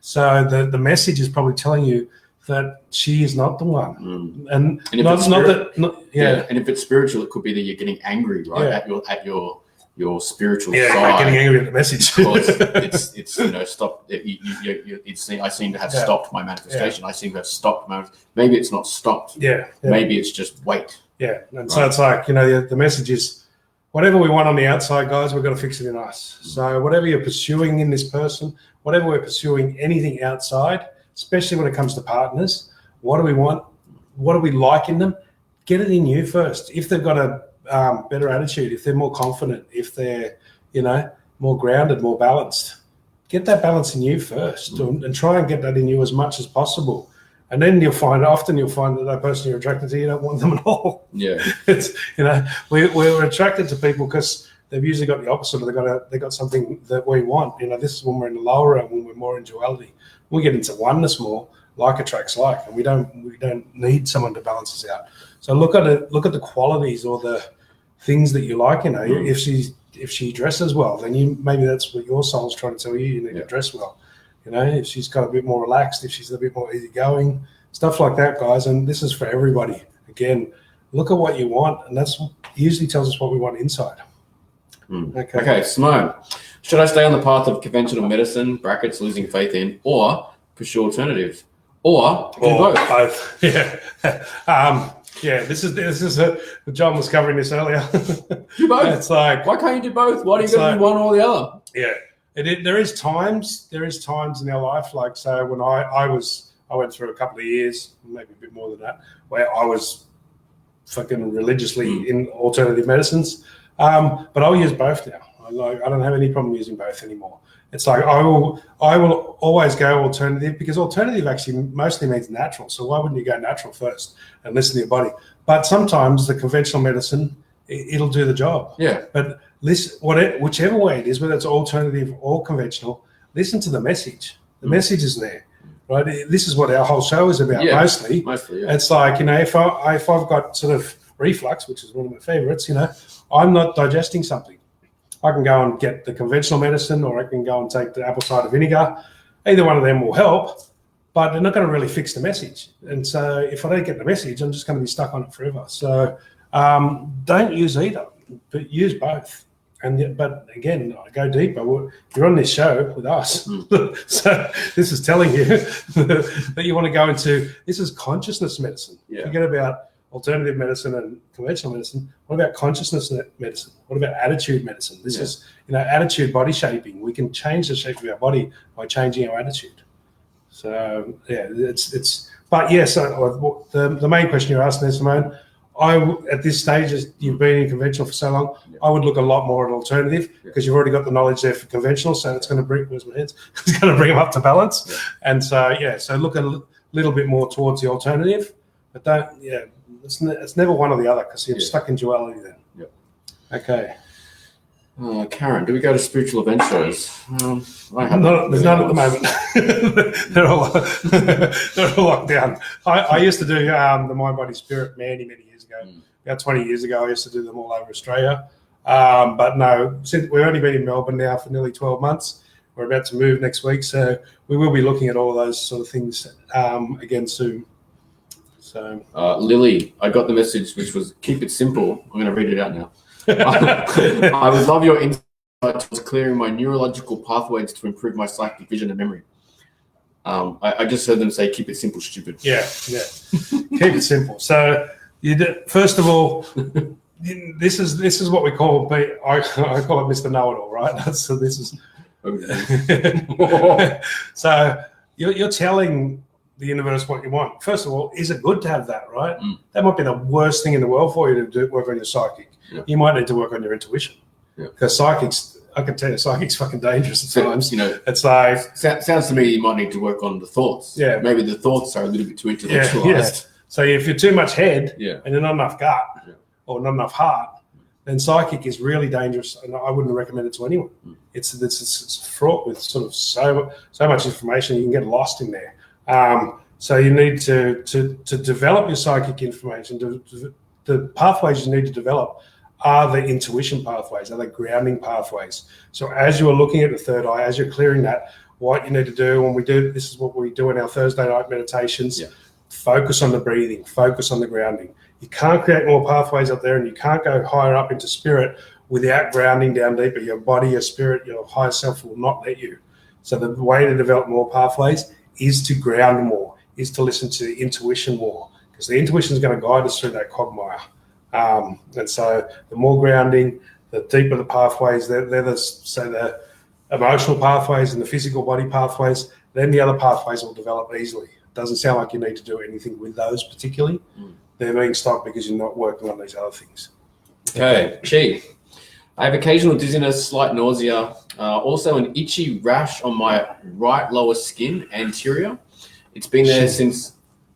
so the message is probably telling you that she is not the one. And if and if it's spiritual, it could be that you're getting angry, right? At your spiritual side. Getting angry at the message. Because it's stop. I seem to have stopped my manifestation. I seem to have stopped my. Maybe it's not stopped. Maybe it's just wait. Yeah, and so it's like, the message is, whatever we want on the outside, guys, we've got to fix it in us. So whatever you're pursuing in this person, whatever we're pursuing, anything outside, especially when it comes to partners, what do we want? What do we like in them? Get it in you first. If they've got a better attitude, if they're more confident, if they're more grounded, more balanced, get that balance in you first, and try and get that in you as much as possible. And then you'll find that person you're attracted to, you don't want them at all. It's we're attracted to people because they've usually got the opposite, or they got something that we want. This is when we're in the lower realm, when we're more in duality. We get into oneness more, like attracts like, and we don't need someone to balance us out. So look at the qualities or the things that you like in her. If she dresses well, then maybe that's what your soul's trying to tell you. You need to dress well. If she's got a bit more relaxed, if she's a bit more easygoing, stuff like that, guys. And this is for everybody. Again, look at what you want, and that's usually tells us what we want inside. Okay, Simone, should I stay on the path of conventional medicine (losing faith in) or pursue alternatives? Or do both. Both. Yeah. John was covering this earlier. Do both. It's like, why can't you do both? Why do you got to do one or the other? Yeah. There is times in our life, like, so when I went through a couple of years, maybe a bit more than that, where I was fucking religiously in alternative medicines. But I'll use both now. I don't have any problem using both anymore. It's like I will always go alternative, because alternative actually mostly means natural. So why wouldn't you go natural first and listen to your body? But sometimes the conventional medicine, it'll do the job. Yeah. But listen, whichever way it is, whether it's alternative or conventional, listen to the message. The message is there, right? This is what our whole show is about, mostly. Mostly, yeah. It's like, if I've got sort of reflux, which is one of my favorites, I'm not digesting something. I can go and get the conventional medicine, or I can go and take the apple cider vinegar. Either one of them will help, but they're not going to really fix the message. And so if I don't get the message, I'm just going to be stuck on it forever. So don't use either, but use both. But again, I go deeper. You're on this show with us. So this is telling you that you want to go into, this is consciousness medicine. Yeah. Forget about alternative medicine and conventional medicine. What about consciousness medicine? What about attitude medicine? This is, attitude body shaping. We can change the shape of our body by changing our attitude. So but yes, the main question you're asking there, Simone, at this stage, as you've been in conventional for so long, I would look a lot more at alternative, because you've already got the knowledge there for conventional. So it's going to bring, where's my hands? It's going to bring them up to balance. Yeah. And so, so look a little bit more towards the alternative, but don't, it's never one or the other, because you're stuck in duality then. Yeah. Okay. Karen, do we go to spiritual event shows? There's none at the moment. They're all locked down. I used to do the Mind, Body, Spirit many years ago. About 20 years ago, I used to do them all over Australia. But no, since we've only been in Melbourne now for nearly 12 months. We're about to move next week, so we will be looking at all of those sort of things again soon. So, Lily, I got the message, which was keep it simple. I'm going to read it out now. I would love your insight towards clearing my neurological pathways to improve my psychic vision and memory. I just heard them say, keep it simple, stupid. Yeah. Keep it simple. So, first of all, this is what we call, I call it Mr. Know-it-all, right? So this is... So you're telling the universe what you want. First of all, is it good to have that, right? That might be the worst thing in the world for you to work on your psychic. Yeah. You might need to work on your intuition, because psychics, I can tell you, psychics fucking dangerous at times. It's like, sounds to me you might need to work on the thoughts. Yeah, maybe the thoughts are a little bit too intellectualized. So if you're too much head and you're not enough gut or not enough heart, then psychic is really dangerous, and I wouldn't recommend it to anyone. It's fraught with sort of so much information, you can get lost in there. So you need to develop your psychic information. The pathways you need to develop are the intuition pathways, are the grounding pathways. So as you are looking at the third eye, as you're clearing that, what you need to do when we do, this is what we do in our Thursday night meditations, focus on the breathing, focus on the grounding. You can't create more pathways up there, and you can't go higher up into spirit without grounding down deeper. Your body, your spirit, your higher self will not let you. So the way to develop more pathways is to ground more, is to listen to the intuition more, because the intuition is going to guide us through that quagmire. And so the more grounding, the deeper the pathways, they're the emotional pathways and the physical body pathways, then the other pathways will develop easily. It doesn't sound like you need to do anything with those particularly. They're being stopped because you're not working on these other things. Okay. Chi, I have occasional dizziness, slight nausea, also an itchy rash on my right lower skin anterior. It's been there since,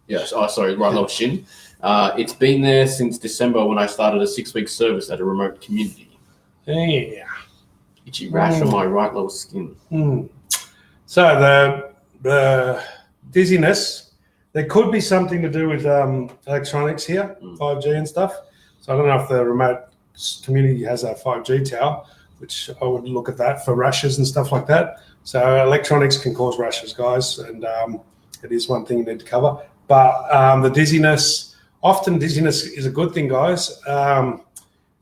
right lower shin. It's been there since December when I started a 6-week service at a remote community. Yeah. Itchy rash on my right lower skin. So the dizziness, there could be something to do with electronics here, 5G and stuff. So I don't know if the remote community has a 5G tower, which I would look at that for rashes and stuff like that. So electronics can cause rashes, guys, and it is one thing you need to cover. But the dizziness, often dizziness is a good thing, guys.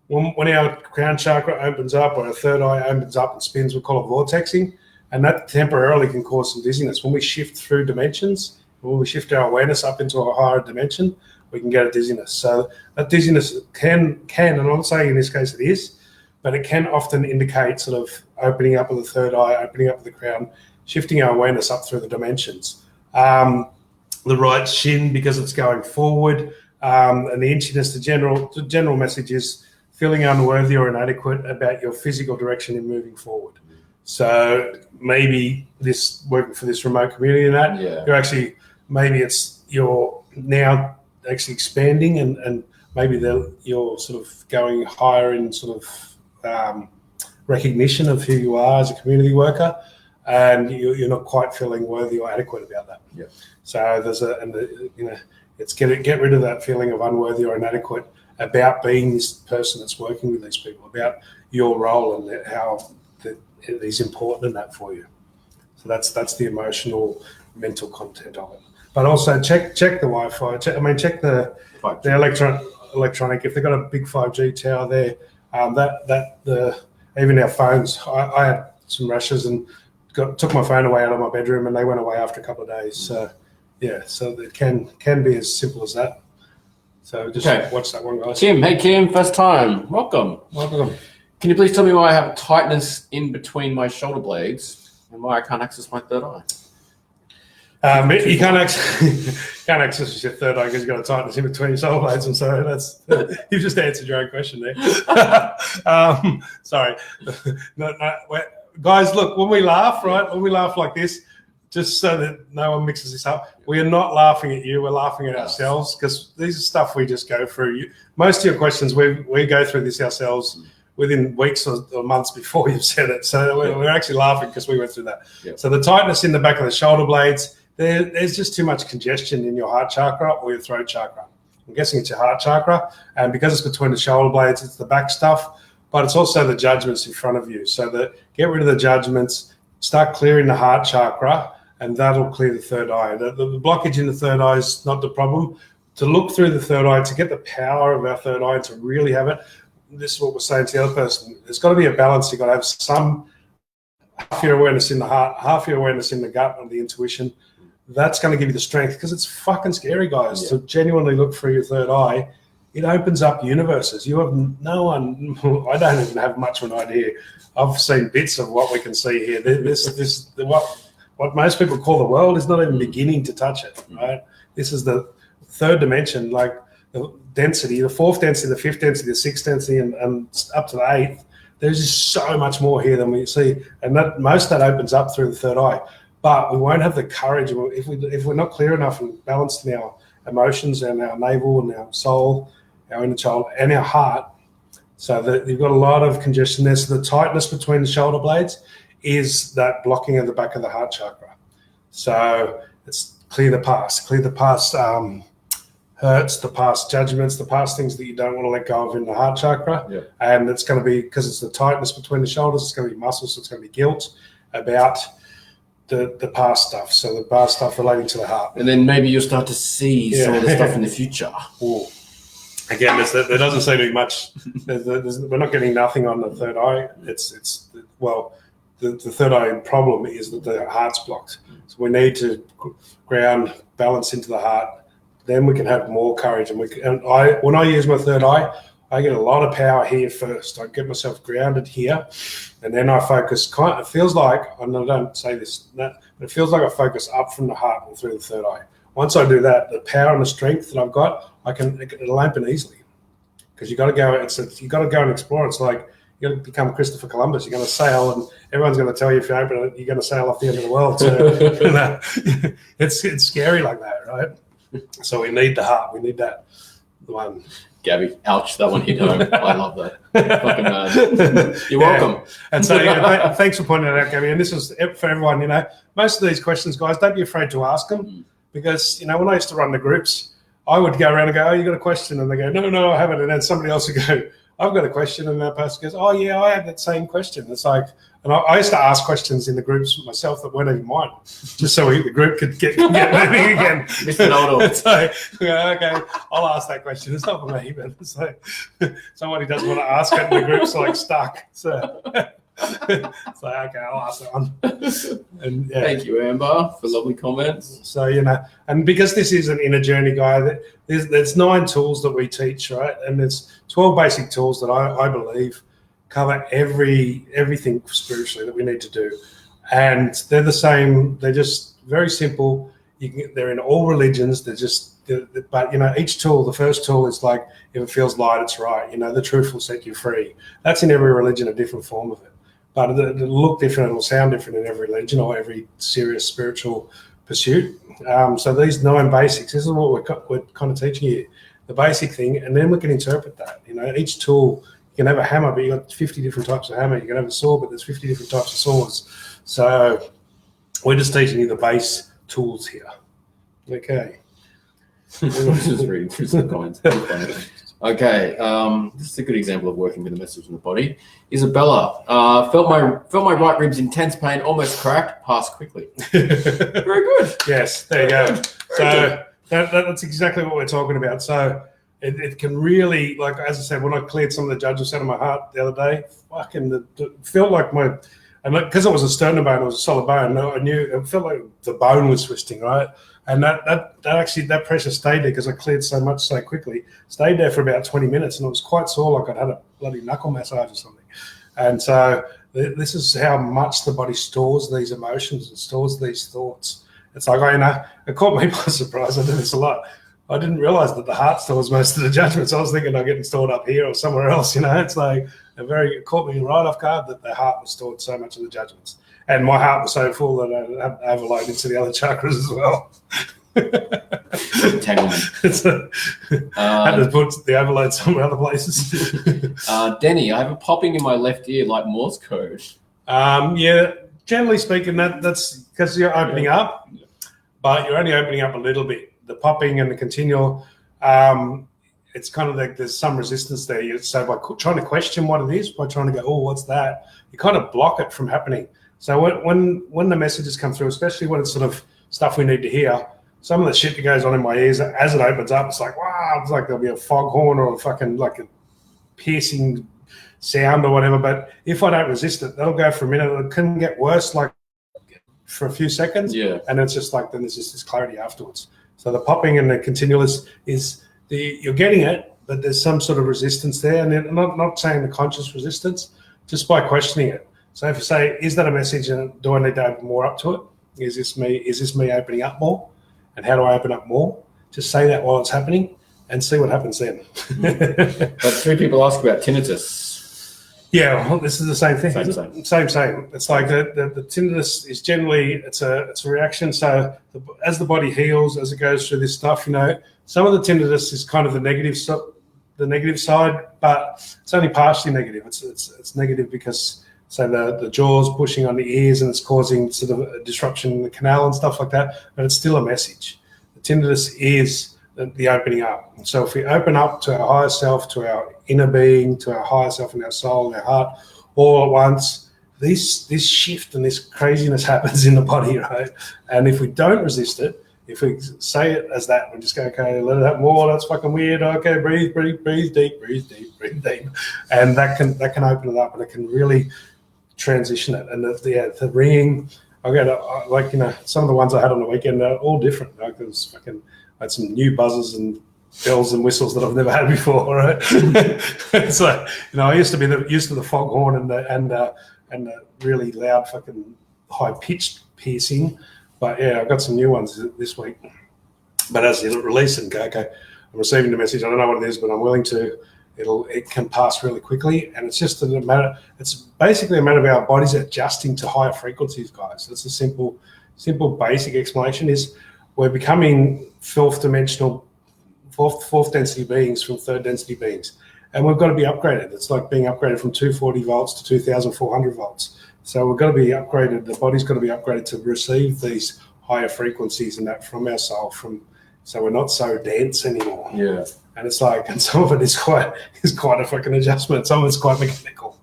When our crown chakra opens up or our third eye opens up and spins, we call it vortexing, and that temporarily can cause some dizziness. When we shift through dimensions when we shift our awareness up into a higher dimension, we can get a dizziness. So that dizziness can, and I'm not saying in this case it is, but it can often indicate sort of opening up of the third eye, opening up of the crown, shifting our awareness up through the dimensions. The right shin, because it's going forward, and the inchiness, the general message is feeling unworthy or inadequate about your physical direction in moving forward. So maybe this working for this remote community and that, you're actually, maybe you're now actually expanding and maybe you're sort of going higher in sort of recognition of who you are as a community worker, and you're not quite feeling worthy or adequate about that. Yeah. So it's get rid of that feeling of unworthy or inadequate about being this person that's working with these people, about your role and how it is important in that for you. So that's the emotional, mental content of it. But also check the Wi-Fi. Check the electronic. If they've got a big 5G tower there, even our phones. I had some rashes and took my phone away out of my bedroom, and they went away after a couple of days. So so it can be as simple as that. So just watch that one, guys. Kim, hey Kim, first time. Welcome. Can you please tell me why I have tightness in between my shoulder blades and why I can't access my third eye? You can't access your third eye because you've got a tightness in between your shoulder blades, and so you've just answered your own question there. Sorry. No, guys, look, when we laugh, right? When we laugh like this, just so that no one mixes this up, we are not laughing at you. We're laughing at ourselves, because these are stuff we just go through. Most of your questions, we go through this ourselves within weeks or months before you've said it. So we're actually laughing because we went through that. Yep. So the tightness in the back of the shoulder blades, there's just too much congestion in your heart chakra or your throat chakra. I'm guessing it's your heart chakra. And because it's between the shoulder blades, it's the back stuff, but it's also the judgments in front of you. So get rid of the judgments, start clearing the heart chakra, and that'll clear the third eye. The blockage in the third eye is not the problem. To look through the third eye, to get the power of our third eye, to really have it, this is what we're saying to the other person. There's got to be a balance. You've got to have some half your awareness in the heart, half your awareness in the gut and the intuition. That's going to give you the strength, because it's fucking scary, guys, to genuinely look through your third eye. It opens up universes. You have no one. I don't even have much of an idea. I've seen bits of what we can see here. What most people call the world is not even beginning to touch it, right? This is the third dimension, like the density, the fourth density, the fifth density, the sixth density, and up to the eighth. There's just so much more here than we see, and most of that opens up through the third eye. But we won't have the courage if we're not clear enough and balanced in our emotions and our navel and our soul, our inner child, and our heart. So that you've got a lot of congestion there. So the tightness between the shoulder blades is that blocking of the back of the heart chakra. So it's clear the past hurts, the past judgments, the past things that you don't want to let go of in the heart chakra. Yeah. And it's going to be, because it's the tightness between the shoulders, it's going to be muscles, so it's going to be guilt about the past stuff. So the past stuff relating to the heart. And then maybe you'll start to see some of the stuff in the future. Ooh. Again, there doesn't seem to be much. We're not getting nothing on the third eye. The third eye problem is that the heart's blocked. So we need to ground balance into the heart. Then we can have more courage. And when I use my third eye, I get a lot of power here first. I get myself grounded here, and then I focus. It feels like, and I don't say this, but it feels like I focus up from the heart and through the third eye. Once I do that, the power and the strength that I've got, it'll open easily. Because you got to go and explore. It's like you're going to become Christopher Columbus. You're going to sail, and everyone's going to tell you if you open it, you're going to sail off the end of the world. So it's scary like that, right? So we need the heart. We need that one. Gabby, ouch, that one hit home. I love that. Fucking mad. You're welcome. And so thanks for pointing that out, Gabby. And this is for everyone, most of these questions, guys, don't be afraid to ask them. Because, when I used to run the groups, I would go around and go, oh, you got a question? And they go, no, I haven't. And then somebody else would go, I've got a question. And that person goes, oh, yeah, I had that same question. It's like, and I used to ask questions in the groups myself that weren't even mine, just so the group could get moving again. Mr. Know-it-all. It's like, okay, I'll ask that question. It's not for me, but it's like somebody doesn't want to ask it and the group's like stuck. So like, okay, I'll ask that one. And yeah. Thank you, Amber, for lovely comments. So, and because this is an inner journey guide, there's 9 tools that we teach, right? And there's 12 basic tools that I believe cover everything spiritually that we need to do. And they're the same. They're just very simple. They're in all religions. But each tool, the first tool is like, if it feels light, it's right. The truth will set you free. That's in every religion, a different form of it. But it'll look different, it'll sound different in every religion or every serious spiritual pursuit. So these 9 basics, this is what we're kind of teaching you, the basic thing, and then we can interpret that. Each tool, you can have a hammer, but you've got 50 different types of hammer. You can have a saw, but there's 50 different types of saws. So we're just teaching you the base tools here. Okay. I was just reading through some comments. Okay, this is a good example of working with a message in the body. Isabella, felt my right ribs intense pain, almost cracked, passed quickly. Very good. Yes, there you go. So that's exactly what we're talking about. So it can really, like, as I said, when I cleared some of the judgments out of my heart the other day, it felt like because it was a sternum bone, it was a solid bone, I knew it felt like the bone was twisting, right? And that pressure stayed there because I cleared so much so quickly. Stayed there for about 20 minutes, and it was quite sore, like I'd had a bloody knuckle massage or something. And so this is how much the body stores these emotions and stores these thoughts. It's like, it caught me by surprise. I do this a lot. I didn't realize that the heart stores most of the judgments. I was thinking they're getting stored up here or somewhere else. It's like it caught me right off guard that the heart was stored so much of the judgments. And my heart was so full that I overloaded into the other chakras as well. Entanglement. Had to put the overload somewhere other places. Denny, I have a popping in my left ear like Morse code. Yeah, generally speaking, that's because you're opening up, but you're only opening up a little bit. The popping and the continual, it's kind of like there's some resistance there. So by trying to question what it is, by trying to go, oh, what's that? You kind of block it from happening. So when the messages come through, especially when it's sort of stuff we need to hear, some of the shit that goes on in my ears, as it opens up, it's like, wow, it's like there'll be a foghorn or a fucking like a piercing sound or whatever. But if I don't resist it, that'll go for a minute. It can get worse, like for a few seconds. Yeah. And it's just like, then there's just this clarity afterwards. So the popping and the continuous is you're getting it, but there's some sort of resistance there. And then not saying the conscious resistance, just by questioning it. So if you say, is that a message and do I need to open more up to it? Is this me opening up more? And how do I open up more? Just say that while it's happening and see what happens then. But 3 people ask about tinnitus. Yeah, well, this is the same thing. Same. It's like the tinnitus is generally, it's a reaction. So as the body heals, as it goes through this stuff, some of the tinnitus is kind of the negative side, but it's only partially negative. It's negative because the jaw's pushing on the ears and it's causing sort of a disruption in the canal and stuff like that, but it's still a message. The tinnitus is the opening up. So if we open up to our higher self, to our inner being, to our higher self and our soul and our heart all at once, this shift and this craziness happens in the body, right? And if we don't resist it, if we say it as that, we just go, okay, let it happen more, that's fucking weird, okay, breathe deep. And that can open it up and it can really transition it. And the ringing, I got some of the ones I had on the weekend are all different. Like there was I had some new buzzers and bells and whistles that I've never had before, right? So I used to be used to the foghorn and the really loud fucking high pitched piercing, but yeah, I got some new ones this week. But as you release and go, okay, I'm receiving the message, I don't know what it is, but I'm willing to. It can pass really quickly, and it's just it's basically a matter of our bodies adjusting to higher frequencies, guys. That's a simple basic explanation. Is we're becoming fourth density beings from third density beings, and we've got to be upgraded. It's like being upgraded from 240 volts to 2,400 volts. So we've got to be upgraded. The body's got to be upgraded to receive these higher frequencies and that from our soul. So we're not so dense anymore. Yeah. And it's like, and some of it is quite a fucking adjustment. Some of it's quite mechanical.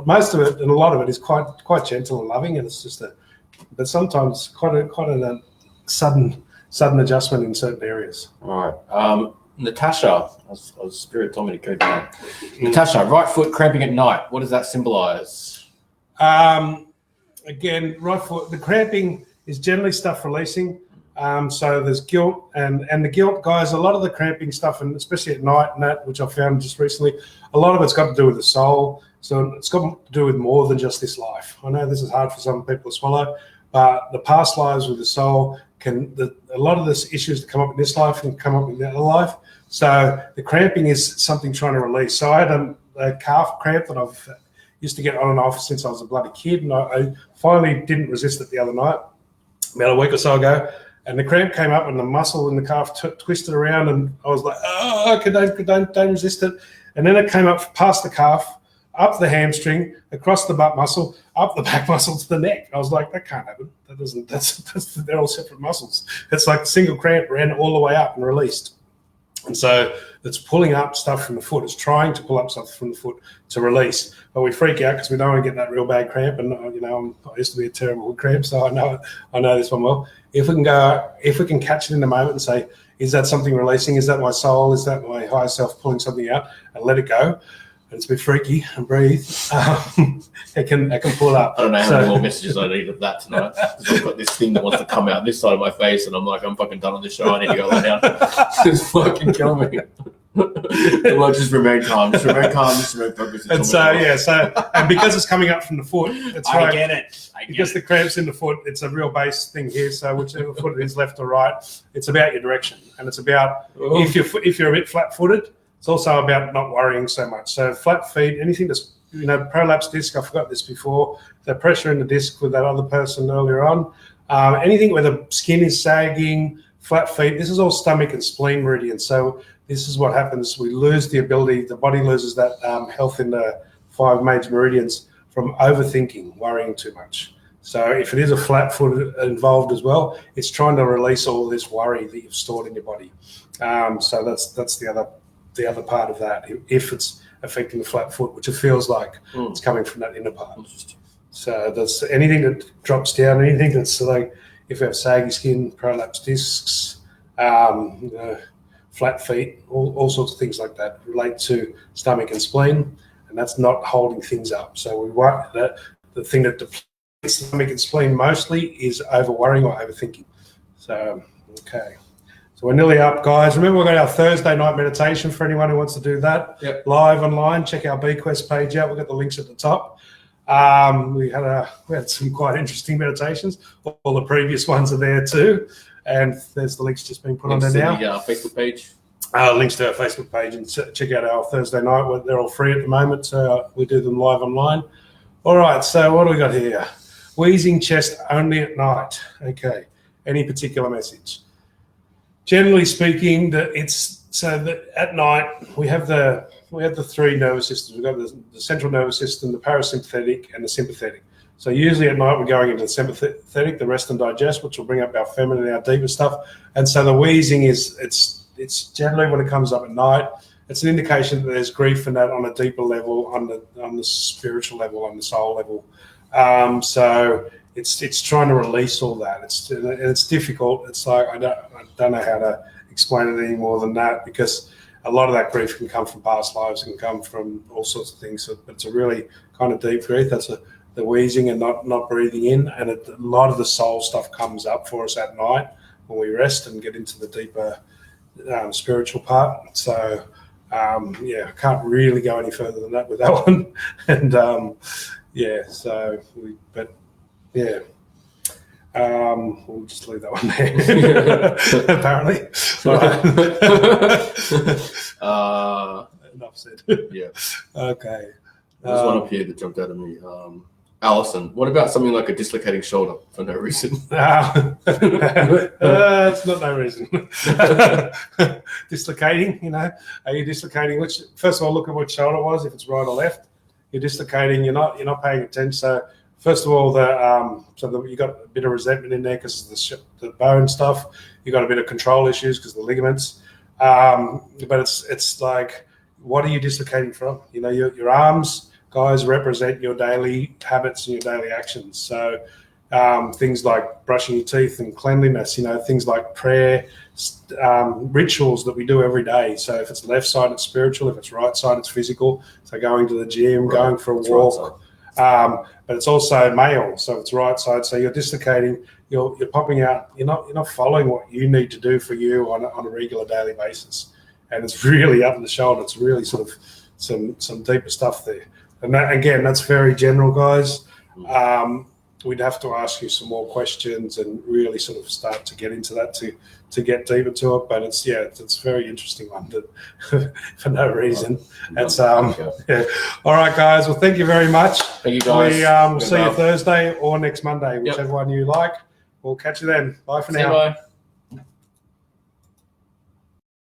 Most of it and a lot of it is quite gentle and loving, and it's just but sometimes quite a sudden adjustment in certain areas. All right. Natasha, I was spirit told me to go down. Natasha, right foot cramping at night. What does that symbolize? Again, right foot. The cramping is generally stuff releasing. So there's guilt, and the guilt, guys. A lot of the cramping stuff, and especially at night, and that, which I found just recently, a lot of it's got to do with the soul. So it's got to do with more than just this life. I know this is hard for some people to swallow, but the past lives with the soul a lot of the issues that come up in this life can come up in the other life. So the cramping is something trying to release. So I had a calf cramp that I've used to get on and off since I was a bloody kid, and I finally didn't resist it the other night, about a week or so ago, and the cramp came up and the muscle in the calf twisted around, and I was like, oh, don't resist it. And then it came up past the calf, up the hamstring, across the butt muscle, up the back muscle to the neck. I was like, that can't happen. They're all separate muscles. It's like a single cramp ran all the way up and released. And so it's pulling up stuff from the foot. It's trying to pull up stuff from the foot to release. But we freak out because we don't want to get that real bad cramp. And, I used to be a terrible cramp, so I know this one well. If we can catch it in the moment and say, is that something releasing? Is that my soul? Is that my higher self pulling something out? And let it go. And it's a bit freaky and breathe. It can pull up. I don't know how many more messages I need of that tonight. I've got this thing that wants to come out this side of my face, and I'm like, I'm fucking done on this show. I need to go lie down. It's fucking killing me. Well, just remain calm. Just remain calm. Just remain focused. And and because it's coming up from the foot, I get it. Because the cramps in the foot, it's a real base thing here. So whichever foot it is, left or right, it's about your direction, and it's about if you're a bit flat-footed. It's also about not worrying so much. So flat feet, anything that's, prolapsed disc, I forgot this before, the pressure in the disc with that other person earlier on, anything where the skin is sagging, flat feet, this is all stomach and spleen meridians. So this is what happens. We lose the ability, the body loses that health in the 5 major meridians from overthinking, worrying too much. So if it is a flat foot involved as well, it's trying to release all this worry that you've stored in your body. So that's the other part of that, if it's affecting the flat foot, which it feels like it's coming from that inner part. So there's anything that drops down, anything that's like, if you have saggy skin, prolapsed discs, flat feet, all sorts of things like that relate to stomach and spleen, and that's not holding things up. So we want that. The thing that depletes stomach and spleen mostly is over worrying or overthinking. So, okay. So we're nearly up, guys. Remember, we've got our Thursday night meditation for anyone who wants to do that. Yep. Live online. Check our BQuest page out. We've got the links at the top. We had some quite interesting meditations. All the previous ones are there too. And there's the links just being put on there now. The Facebook page. Links to our Facebook page, and check out our Thursday night. They're all free at the moment, so we do them live online. All right, so what do we got here? Wheezing chest only at night. Okay. Any particular message? Generally speaking, that at night we have the 3 nervous systems. We've got the central nervous system, the parasympathetic, and the sympathetic. So usually at night we're going into the sympathetic, the rest and digest, which will bring up our feminine, our deeper stuff. And so the wheezing it's generally when it comes up at night, it's an indication that there's grief in that on a deeper level, on the spiritual level, on the soul level. So it's trying to release all that. It's difficult. It's like I don't know how to explain it any more than that, because a lot of that grief can come from past lives, and come from all sorts of things. But it's a really kind of deep grief. That's the wheezing and not breathing in, and a lot of the soul stuff comes up for us at night when we rest and get into the deeper spiritual part. So I can't really go any further than that with that one. And we'll just leave that one there. Apparently. Enough said. Yeah. Okay. There's one up here that jumped out of me. Allison, what about something like a dislocating shoulder for no reason? It's not no reason. Dislocating, are you dislocating? First of all, look at what shoulder it was. If it's right or left, you're dislocating. You're not paying attention. So first of all, you got a bit of resentment in there because of the bone stuff. You got a bit of control issues because of the ligaments. But it's like, what are you dislocating from? Your arms, guys, represent your daily habits and your daily actions. So things like brushing your teeth and cleanliness, things like prayer, rituals that we do every day. So if it's left side, it's spiritual. If it's right side, it's physical. So going to the gym, going for a walk. Right, but it's also male, so it's right side. So you're dislocating, you're popping out. You're not following what you need to do for you on a regular daily basis, and it's really up in the shoulder. It's really sort of some deeper stuff there. And that, again, that's very general, guys. We'd have to ask you some more questions and really sort of start to get into that to get deeper to it. But it's a very interesting one for no reason. It's yeah. All right, guys. Well, thank you very much. Thank you, guys. We see you Thursday or next Monday, whichever one you like. We'll catch you then. Bye for now. Bye.